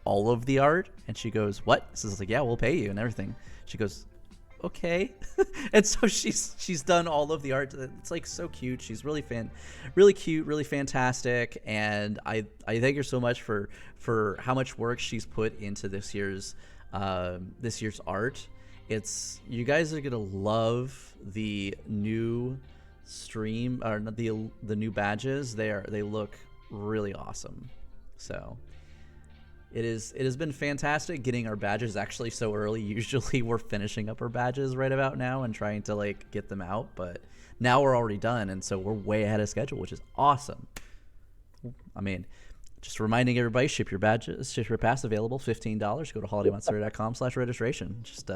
all of the art? And she goes, what? So I was like, yeah, we'll pay you and everything. She goes, okay. And so she's done all of the art. It's like so cute. She's really cute, really fantastic. And I thank her so much for how much work she's put into this year's art. You guys are gonna love the new stream, or the new badges. They look really awesome. So it has been fantastic getting our badges actually so early. Usually we're finishing up our badges right about now and trying to like get them out, but now we're already done, and so we're way ahead of schedule, which is awesome. I mean, just reminding everybody, ship your badges, ship your pass available, $15. Go to holidaymatsuri.com/registration. Just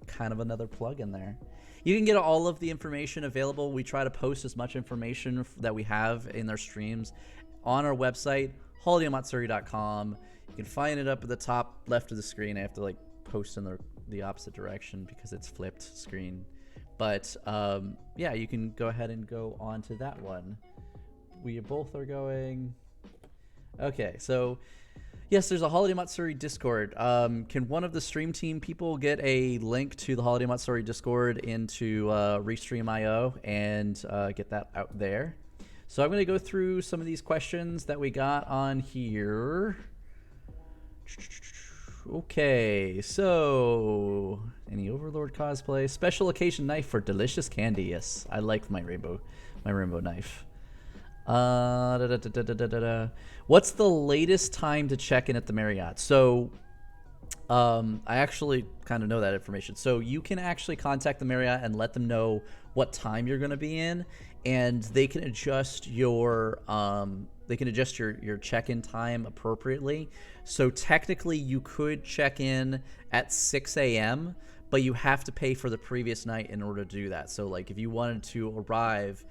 kind of another plug in there. You can get all of the information available. We try to post as much information that we have in our streams on our website, holidaymatsuri.com. You can find it up at the top left of the screen. I have to like post in the opposite direction because it's flipped screen. But yeah, you can go ahead and go on to that one. We both are going. Okay, so yes, there's a Holiday Matsuri Discord. Can one of the stream team people get a link to the Holiday Matsuri Discord into Restream.io and get that out there? So I'm going to go through some of these questions that we got on here. Okay, so any Overlord cosplay? Special occasion knife for delicious candy. Yes, I like my rainbow knife. What's the latest time to check in at the Marriott? So, I actually kind of know that information. So you can actually contact the Marriott and let them know what time you're going to be in, and they can adjust your your check-in time appropriately. So technically, you could check in at 6 a.m., but you have to pay for the previous night in order to do that. So, like, if you wanted to arrive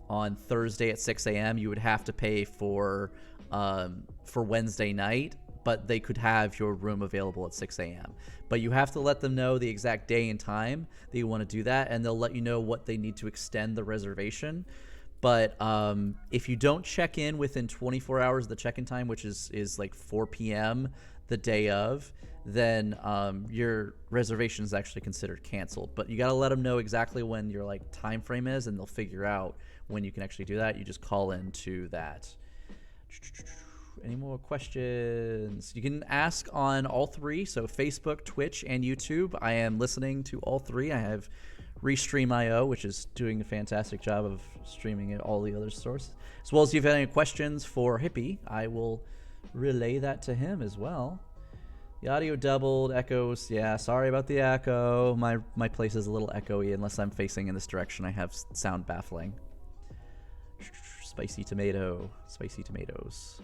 on Thursday at 6 a.m., you would have to pay for Wednesday night, but they could have your room available at 6 a.m. But you have to let them know the exact day and time that you want to do that, and they'll let you know what they need to extend the reservation. But if you don't check in within 24 hours of the check-in time, which is like 4 p.m. the day of, then your reservation is actually considered canceled. But you got to let them know exactly when your like time frame is, and they'll figure out when you can actually do that. You just call into that. Any more questions? You can ask on all three, so Facebook, Twitch, and YouTube. I am listening to all three. I have Restream.io, which is doing a fantastic job of streaming at all the other sources. As well as if you have any questions for Hippie, I will relay that to him as well. The audio doubled, echoes. Yeah, sorry about the echo. My place is a little echoey unless I'm facing in this direction. I have sound baffling. Spicy tomato. Spicy tomatoes.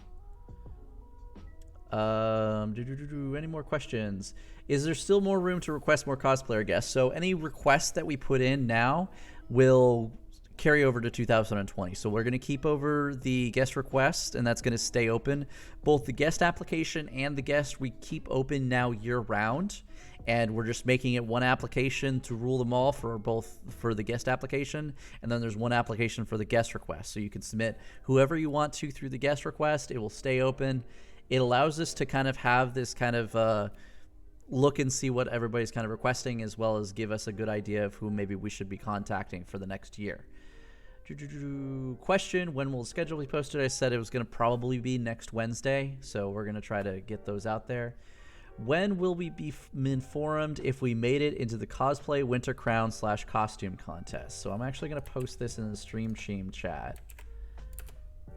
Any more questions? Is there still more room to request more cosplayer guests? So any requests that we put in now will carry over to 2020. So we're going to keep over the guest request, and that's going to stay open. Both the guest application and the guest we keep open now year round, and we're just making it one application to rule them all for the guest application, and then there's one application for the guest request. So you can submit whoever you want to through the guest request. It will stay open. It allows us to kind of have this kind of look and see what everybody's kind of requesting, as well as give us a good idea of who maybe we should be contacting for the next year. Question, when will the schedule be posted? I said it was going to probably be next Wednesday, so we're going to try to get those out there. When will we be informed if we made it into the cosplay winter crown / costume contest? So I'm actually going to post this in the stream team chat.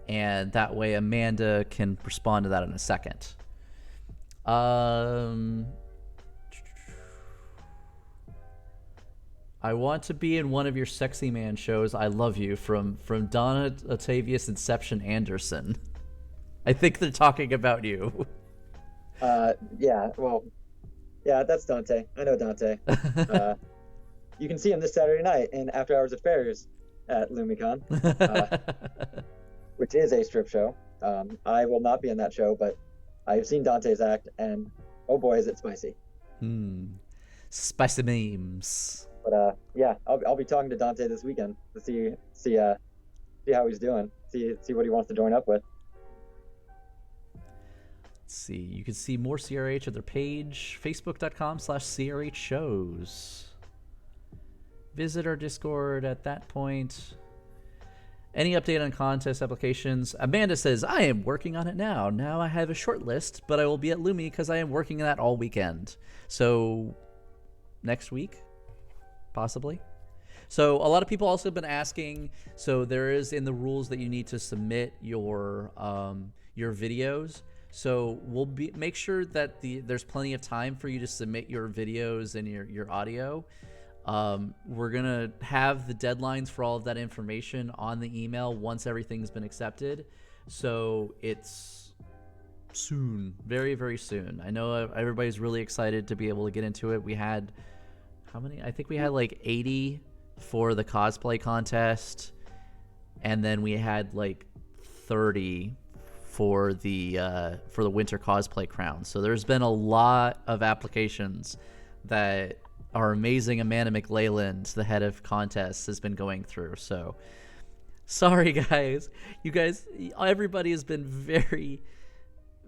And that way Amanda can respond to that in a second. I want to be in one of your sexy man shows. I love you, from Donna Octavius Inception Anderson. I think they're talking about you. Yeah, well, yeah, that's Dante. I know Dante. You can see him this Saturday night in After Hours Affairs at Lumicon, which is a strip show. I will not be in that show, but I've seen Dante's act, and oh boy, is it spicy. Spicy memes. But yeah, I'll be talking to Dante this weekend to see how he's doing, see what he wants to join up with. Let's see. You can see more CRH at their page, facebook.com/CRH shows. Visit our Discord at that point. Any update on contest applications? Amanda says, I am working on it now. Now I have a short list, but I will be at Lumi because I am working on that all weekend. So next week, possibly. So a lot of people also have been asking, so there is in the rules that you need to submit your videos. So we'll make sure that there's plenty of time for you to submit your videos and your audio. We're going to have the deadlines for all of that information on the email once everything's been accepted. So it's soon, very, very soon. I know everybody's really excited to be able to get into it. We had, how many? I think we had like 80 for the cosplay contest. And then we had like 30 for the winter cosplay crown. So there's been a lot of applications that our amazing Amanda McLayland, the head of contests, has been going through. So sorry guys, everybody has been very,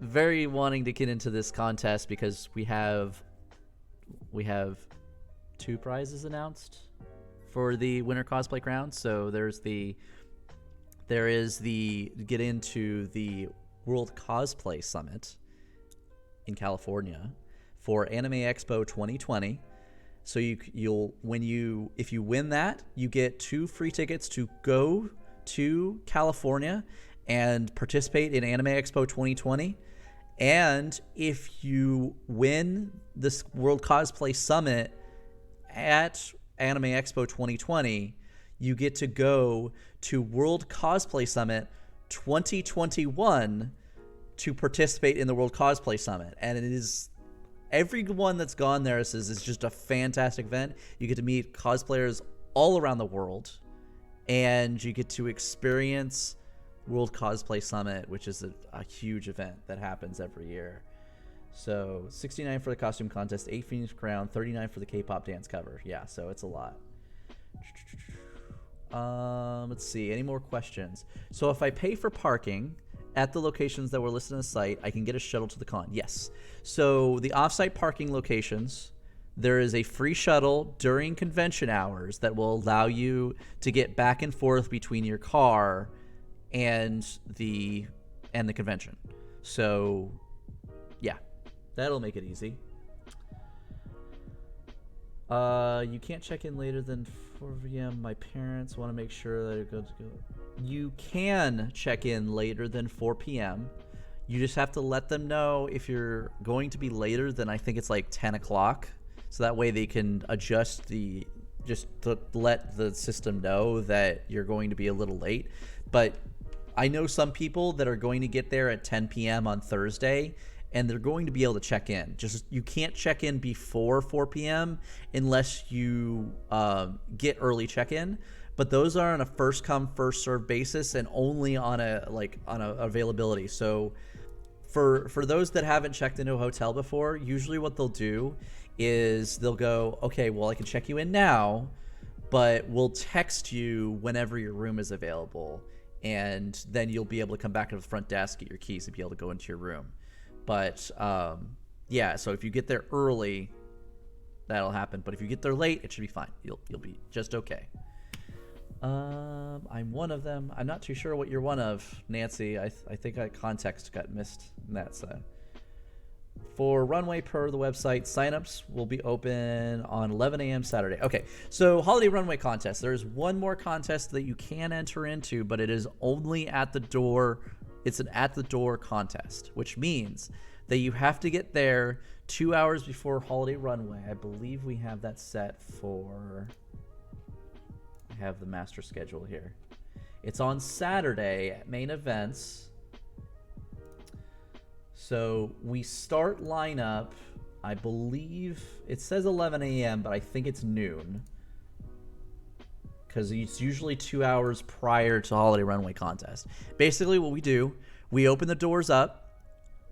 very wanting to get into this contest because we have 2 prizes announced for the winter cosplay crown. So there is the get into the World Cosplay Summit in California, for Anime Expo 2020. So if you win that, you get 2 free tickets to go to California and participate in Anime Expo 2020. And if you win this World Cosplay Summit at Anime Expo 2020, you get to go to World Cosplay Summit 2021 to participate in the World Cosplay Summit. And it is, everyone that's gone there says it's just a fantastic event. You get to meet cosplayers all around the world, and you get to experience World Cosplay Summit, which is a huge event that happens every year. So $69 for the costume contest, 8 Phoenix Crown, $39 for the K-pop dance cover. Yeah, so it's a lot. Let's see, any more questions? So if I pay for parking at the locations that were listed on the site, I can get a shuttle to the con. Yes. So the off-site parking locations, there is a free shuttle during convention hours that will allow you to get back and forth between your car and the convention. So yeah, that'll make it easy. You can't check in later than 4 p.m. My parents want to make sure that it goes to go. You can check in later than 4 p.m. You just have to let them know if you're going to be later than, I think it's like 10 o'clock. So that way they can adjust just to let the system know that you're going to be a little late. But I know some people that are going to get there at 10 p.m. on Thursday, and they're going to be able to check in. Just, you can't check in before 4 p.m. unless you get early check-in. But those are on a first come first served basis and only on a availability. So for those that haven't checked into a hotel before, usually what they'll do is they'll go, okay, well, I can check you in now, but we'll text you whenever your room is available, and then you'll be able to come back to the front desk, get your keys, and be able to go into your room. But yeah, so if you get there early, that'll happen. But if you get there late, it should be fine. You'll be just okay. I'm one of them. I'm not too sure what you're one of, Nancy. I think context got missed in that side. For Runway, per the website, signups will be open on 11 a.m. Saturday. Okay, so Holiday Runway contest. There's one more contest that you can enter into, but it is only at the door. It's an at-the-door contest, which means that you have to get there 2 hours before Holiday Runway. I believe we have that set for... I have the master schedule here. It's on Saturday at main events. So we start lineup, I believe it says 11 a.m., but I think it's noon, because it's usually 2 hours prior to Holiday Runway contest. Basically what we do, we open the doors up,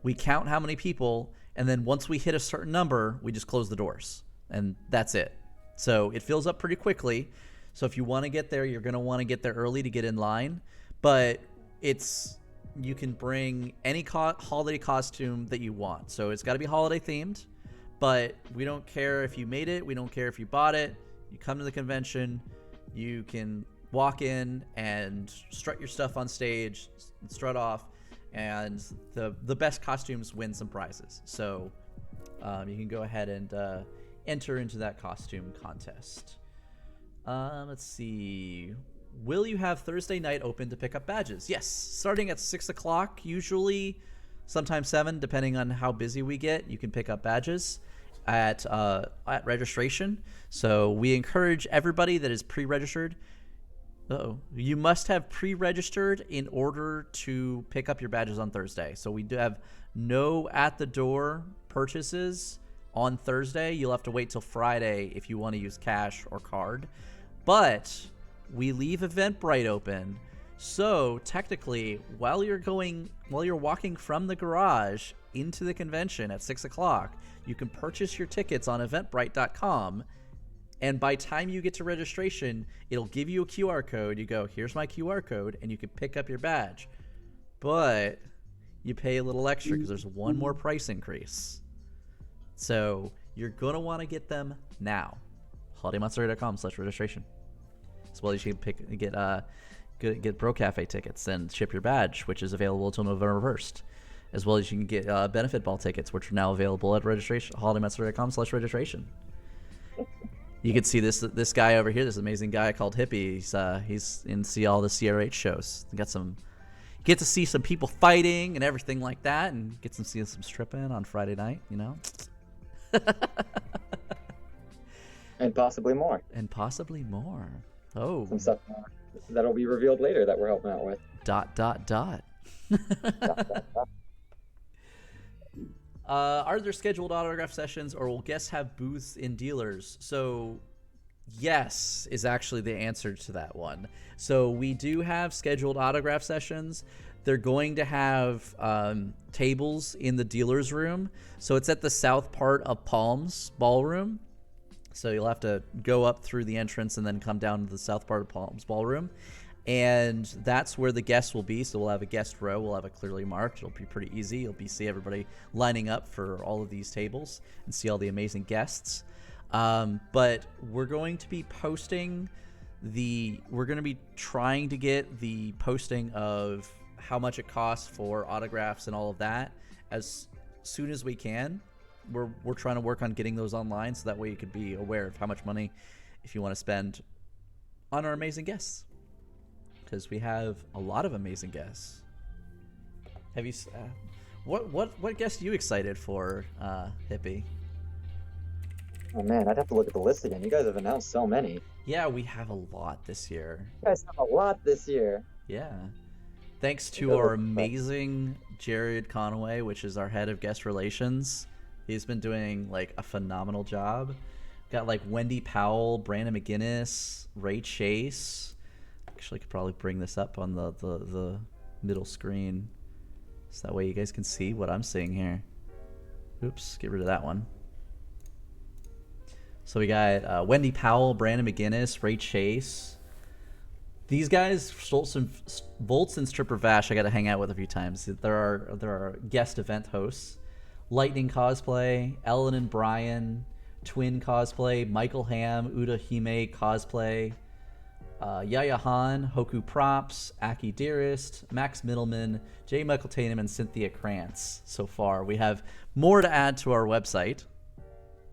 we count how many people, and then once we hit a certain number, we just close the doors, and that's it. So it fills up pretty quickly. So if you want to get there, you're going to want to get there early to get in line, but you can bring any holiday costume that you want. So it's got to be holiday themed, but we don't care if you made it. We don't care if you bought it. You come to the convention, you can walk in and strut your stuff on stage, strut off, and the best costumes win some prizes. So you can go ahead and enter into that costume contest. Let's see. Will you have Thursday night open to pick up badges? Yes, starting at 6 o'clock, usually, sometimes 7, depending on how busy we get. You can pick up badges at registration. So we encourage everybody that is pre-registered. You must have pre-registered in order to pick up your badges on Thursday. So we do have no at-the-door purchases on Thursday. You'll have to wait till Friday if you want to use cash or card. But we leave Eventbrite open, so technically, while you're walking from the garage into the convention at 6 o'clock, you can purchase your tickets on Eventbrite.com, and by time you get to registration, it'll give you a QR code. You go, here's my QR code, and you can pick up your badge. But you pay a little extra because there's one more price increase. So you're going to want to get them now. HolidayMonster.com/registration. As well as you can get Bro Cafe tickets and ship your badge, which is available until November 1st. as well as you can get benefit ball tickets, which are now available at registration holidaymatsuri.com/registration. You can see this guy over here, this amazing guy called Hippie. He's in see all the CRH shows. Get to see some people fighting and everything like that, and get to see some stripping on Friday night. You know. And possibly more. And possibly more. Oh. Some stuff that'll be revealed later that we're helping out with. ... Are there scheduled autograph sessions, or will guests have booths in dealers? So, yes is actually the answer to that one. So we do have scheduled autograph sessions. They're going to have tables in the dealer's room. So it's at the south part of Palms Ballroom. So you'll have to go up through the entrance and then come down to the south part of Palms Ballroom. And that's where the guests will be. So we'll have a guest row. We'll have it clearly marked. It'll be pretty easy. You'll see everybody lining up for all of these tables and see all the amazing guests. But we're going to be posting we're going to be trying to get the posting of how much it costs for autographs and all of that as soon as we can. We're trying to work on getting those online so that way you could be aware of how much money if you want to spend on our amazing guests. Because we have a lot of amazing guests. Have you? What guest are you excited for, Hippie? Oh man, I'd have to look at the list again. You guys have announced so many. Yeah, we have a lot this year. You guys have a lot this year. Yeah. Thanks to our amazing Jared Conway, which is our head of guest relations. He's been doing like a phenomenal job. Got like Wendy Powell, Brandon McGinnis, Ray Chase. Actually, I could probably bring this up on the middle screen, so that way you guys can see what I'm seeing here. Oops, get rid of that one. So we got Wendy Powell, Brandon McGinnis, Ray Chase. These guys, Volts and Stripper Vash, I got to hang out with a few times. There are guest event hosts. Lightning Cosplay, Ellen and Brian, Twin Cosplay, Michael Ham, Uda Hime Cosplay, Yaya Han, Hoku Props, Aki Dearest, Max Middleman, J. Michael Tatum, and Cynthia Krantz. So far, we have more to add to our website,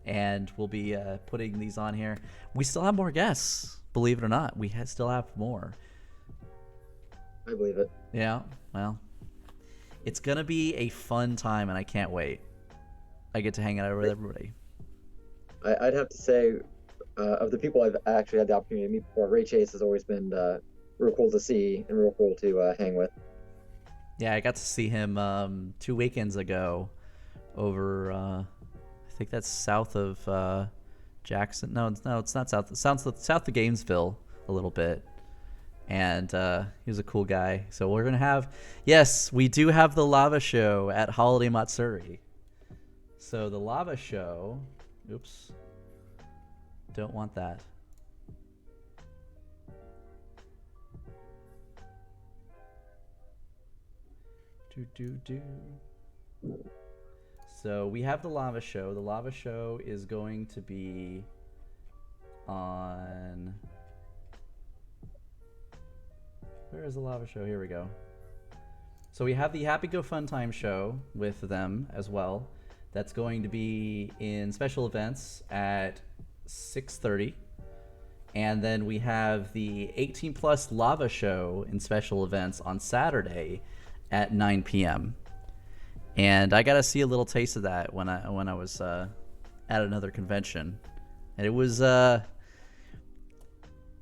and we'll be putting these on here. We still have more guests, believe it or not. We still have more. I believe it. Yeah, well, it's gonna be a fun time, and I can't wait. I get to hang out with everybody. I'd have to say, of the people I've actually had the opportunity to meet before, Ray Chase has always been real cool to see and real cool to hang with. Yeah, I got to see him 2 weekends ago over, I think that's south of Jackson. No, it's not south. It's south of Gainesville a little bit. And he was a cool guy. So we're going to have, yes, we do have the Lava Show at Holiday Matsuri. So the Lava Show, oops, don't want that. So we have the Lava Show. The Lava Show is going to be on... Where is the Lava Show? Here we go. So we have the Happy Go Fun Time show with them as well. That's going to be in special events at 6:30. And then we have the 18 Plus Lava Show in special events on Saturday at 9 p.m. And I got to see a little taste of that when I was at another convention. And it was a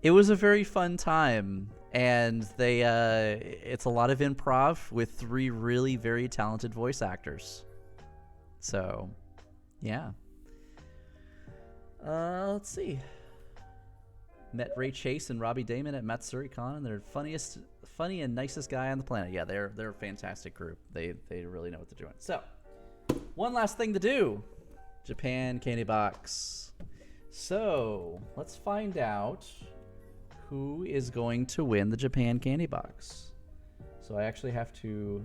very fun time. And it's a lot of improv with 3 really very talented voice actors. So, yeah. Let's see. Met Ray Chase and Robbie Damon at Matsuri Con, and they're funny and nicest guy on the planet. Yeah, they're a fantastic group. They really know what they're doing. So, one last thing to do. Japan Candy Box. So, let's find out who is going to win the Japan Candy Box. So I actually have to...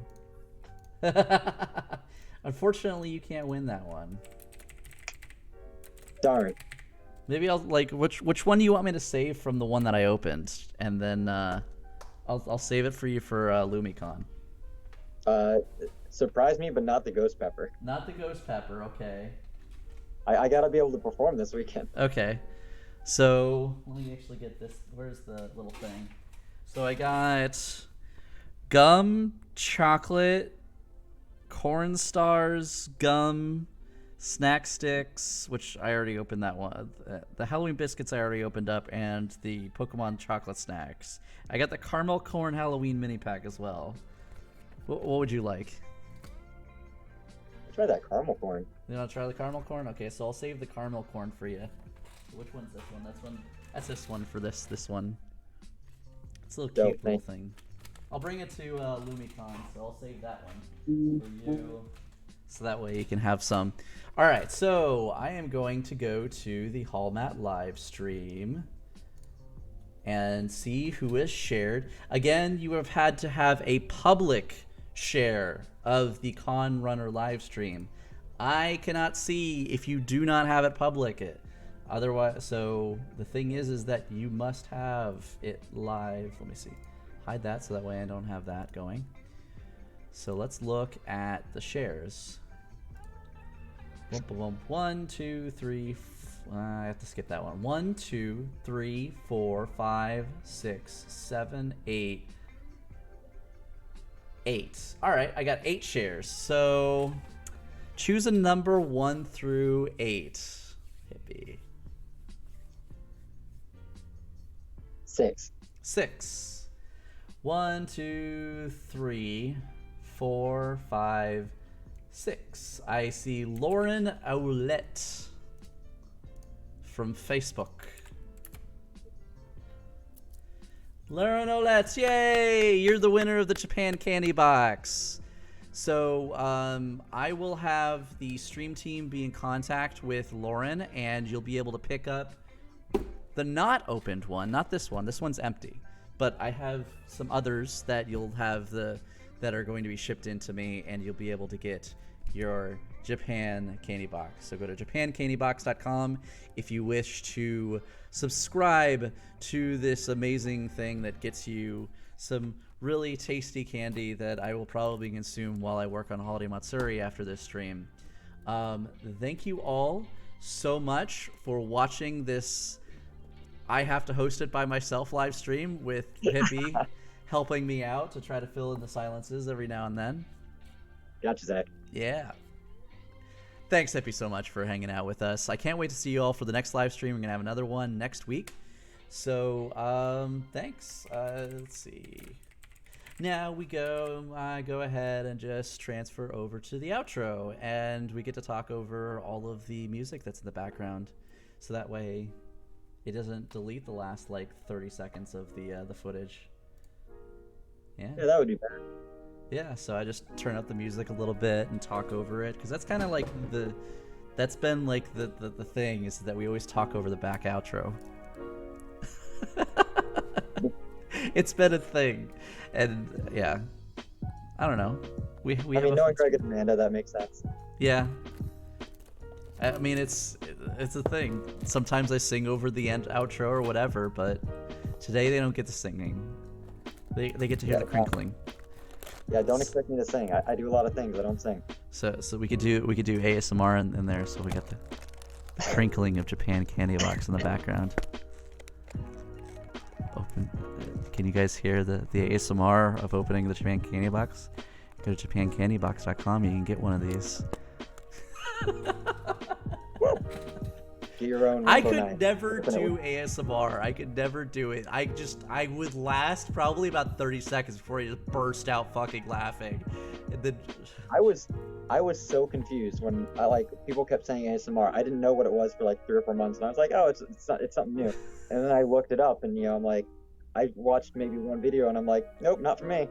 Unfortunately, you can't win that one. Sorry. Maybe I'll which one do you want me to save from the one that I opened, and then I'll save it for you for LumiCon. Surprise me, but not the ghost pepper. Not the ghost pepper. Okay. I gotta be able to perform this weekend. Okay. So let me actually get this. Where's the little thing? So I got gum, chocolate, corn stars, gum, snack sticks, which I already opened that one. The Halloween biscuits I already opened up, and the Pokemon chocolate snacks. I got the caramel corn Halloween mini pack as well. What would you like? Try that caramel corn. You want to try the caramel corn? Okay, so I'll save the caramel corn for you. Which one's this one? That's this one for this one. It's a little cute little thing. I'll bring it to LumiCon, so I'll save that one for you. So that way you can have some. All right, so I am going to go to the Holmat live stream and see who is shared. Again, you have had to have a public share of the Con Runner live stream. I cannot see if you do not have it public. Otherwise, so the thing is that you must have it live. Let me see. Hide that so that way I don't have that going. So let's look at the shares. 1, 2, 3. I have to skip that one. 1, 2, 3, 4, 5, 6, 7, 8. 8. All right, I got 8 shares. So choose a number 1 through 8. Hippie. 6. 6. 1, 2, 3, 4, 5, 6. I see Lauren Owlette from Facebook. Lauren Owlette, yay! You're the winner of the Japan Candy Box. So I will have the stream team be in contact with Lauren, and you'll be able to pick up the not opened one, not this one. This one's empty. But I have some others that you'll have that are going to be shipped in to me, and you'll be able to get your Japan Candy Box. So go to japancandybox.com if you wish to subscribe to this amazing thing that gets you some really tasty candy that I will probably consume while I work on Holiday Matsuri after this stream. Thank you all so much for watching this I have to host it by myself live stream with Hippie helping me out to try to fill in the silences every now and then. Gotcha, Zach. Yeah. Thanks, Hippie, so much for hanging out with us. I can't wait to see you all for the next live stream. We're going to have another one next week. So, thanks. Let's see. Now we go ahead and just transfer over to the outro, and we get to talk over all of the music that's in the background. So that way it doesn't delete the last, 30 seconds of the footage. Yeah, that would be better. Yeah, so I just turn up the music a little bit and talk over it, because that's kind of that's been the thing, is that we always talk over the back outro. It's been a thing, and yeah, I don't know. We knowing Greg and Amanda, that makes sense. Yeah. I mean, it's a thing. Sometimes I sing over the end outro or whatever, but today they don't get the singing. They get to hear the crinkling. Yeah, don't expect me to sing. I do a lot of things. I don't sing. So we could do ASMR in there, so we got the crinkling of Japan Candy Box in the background. Open. Can you guys hear the ASMR of opening the Japan Candy Box? Go to japancandybox.com. You can get one of these. Get your own. I could never do ASMR. I could never do it. I would last probably about 30 seconds before I just burst out fucking laughing. And then I was so confused when people kept saying ASMR. I didn't know what it was for 3 or 4 months, and I was like, oh, it's something new. And then I looked it up, and I'm like, I watched maybe one video, and I'm like, nope, not for me.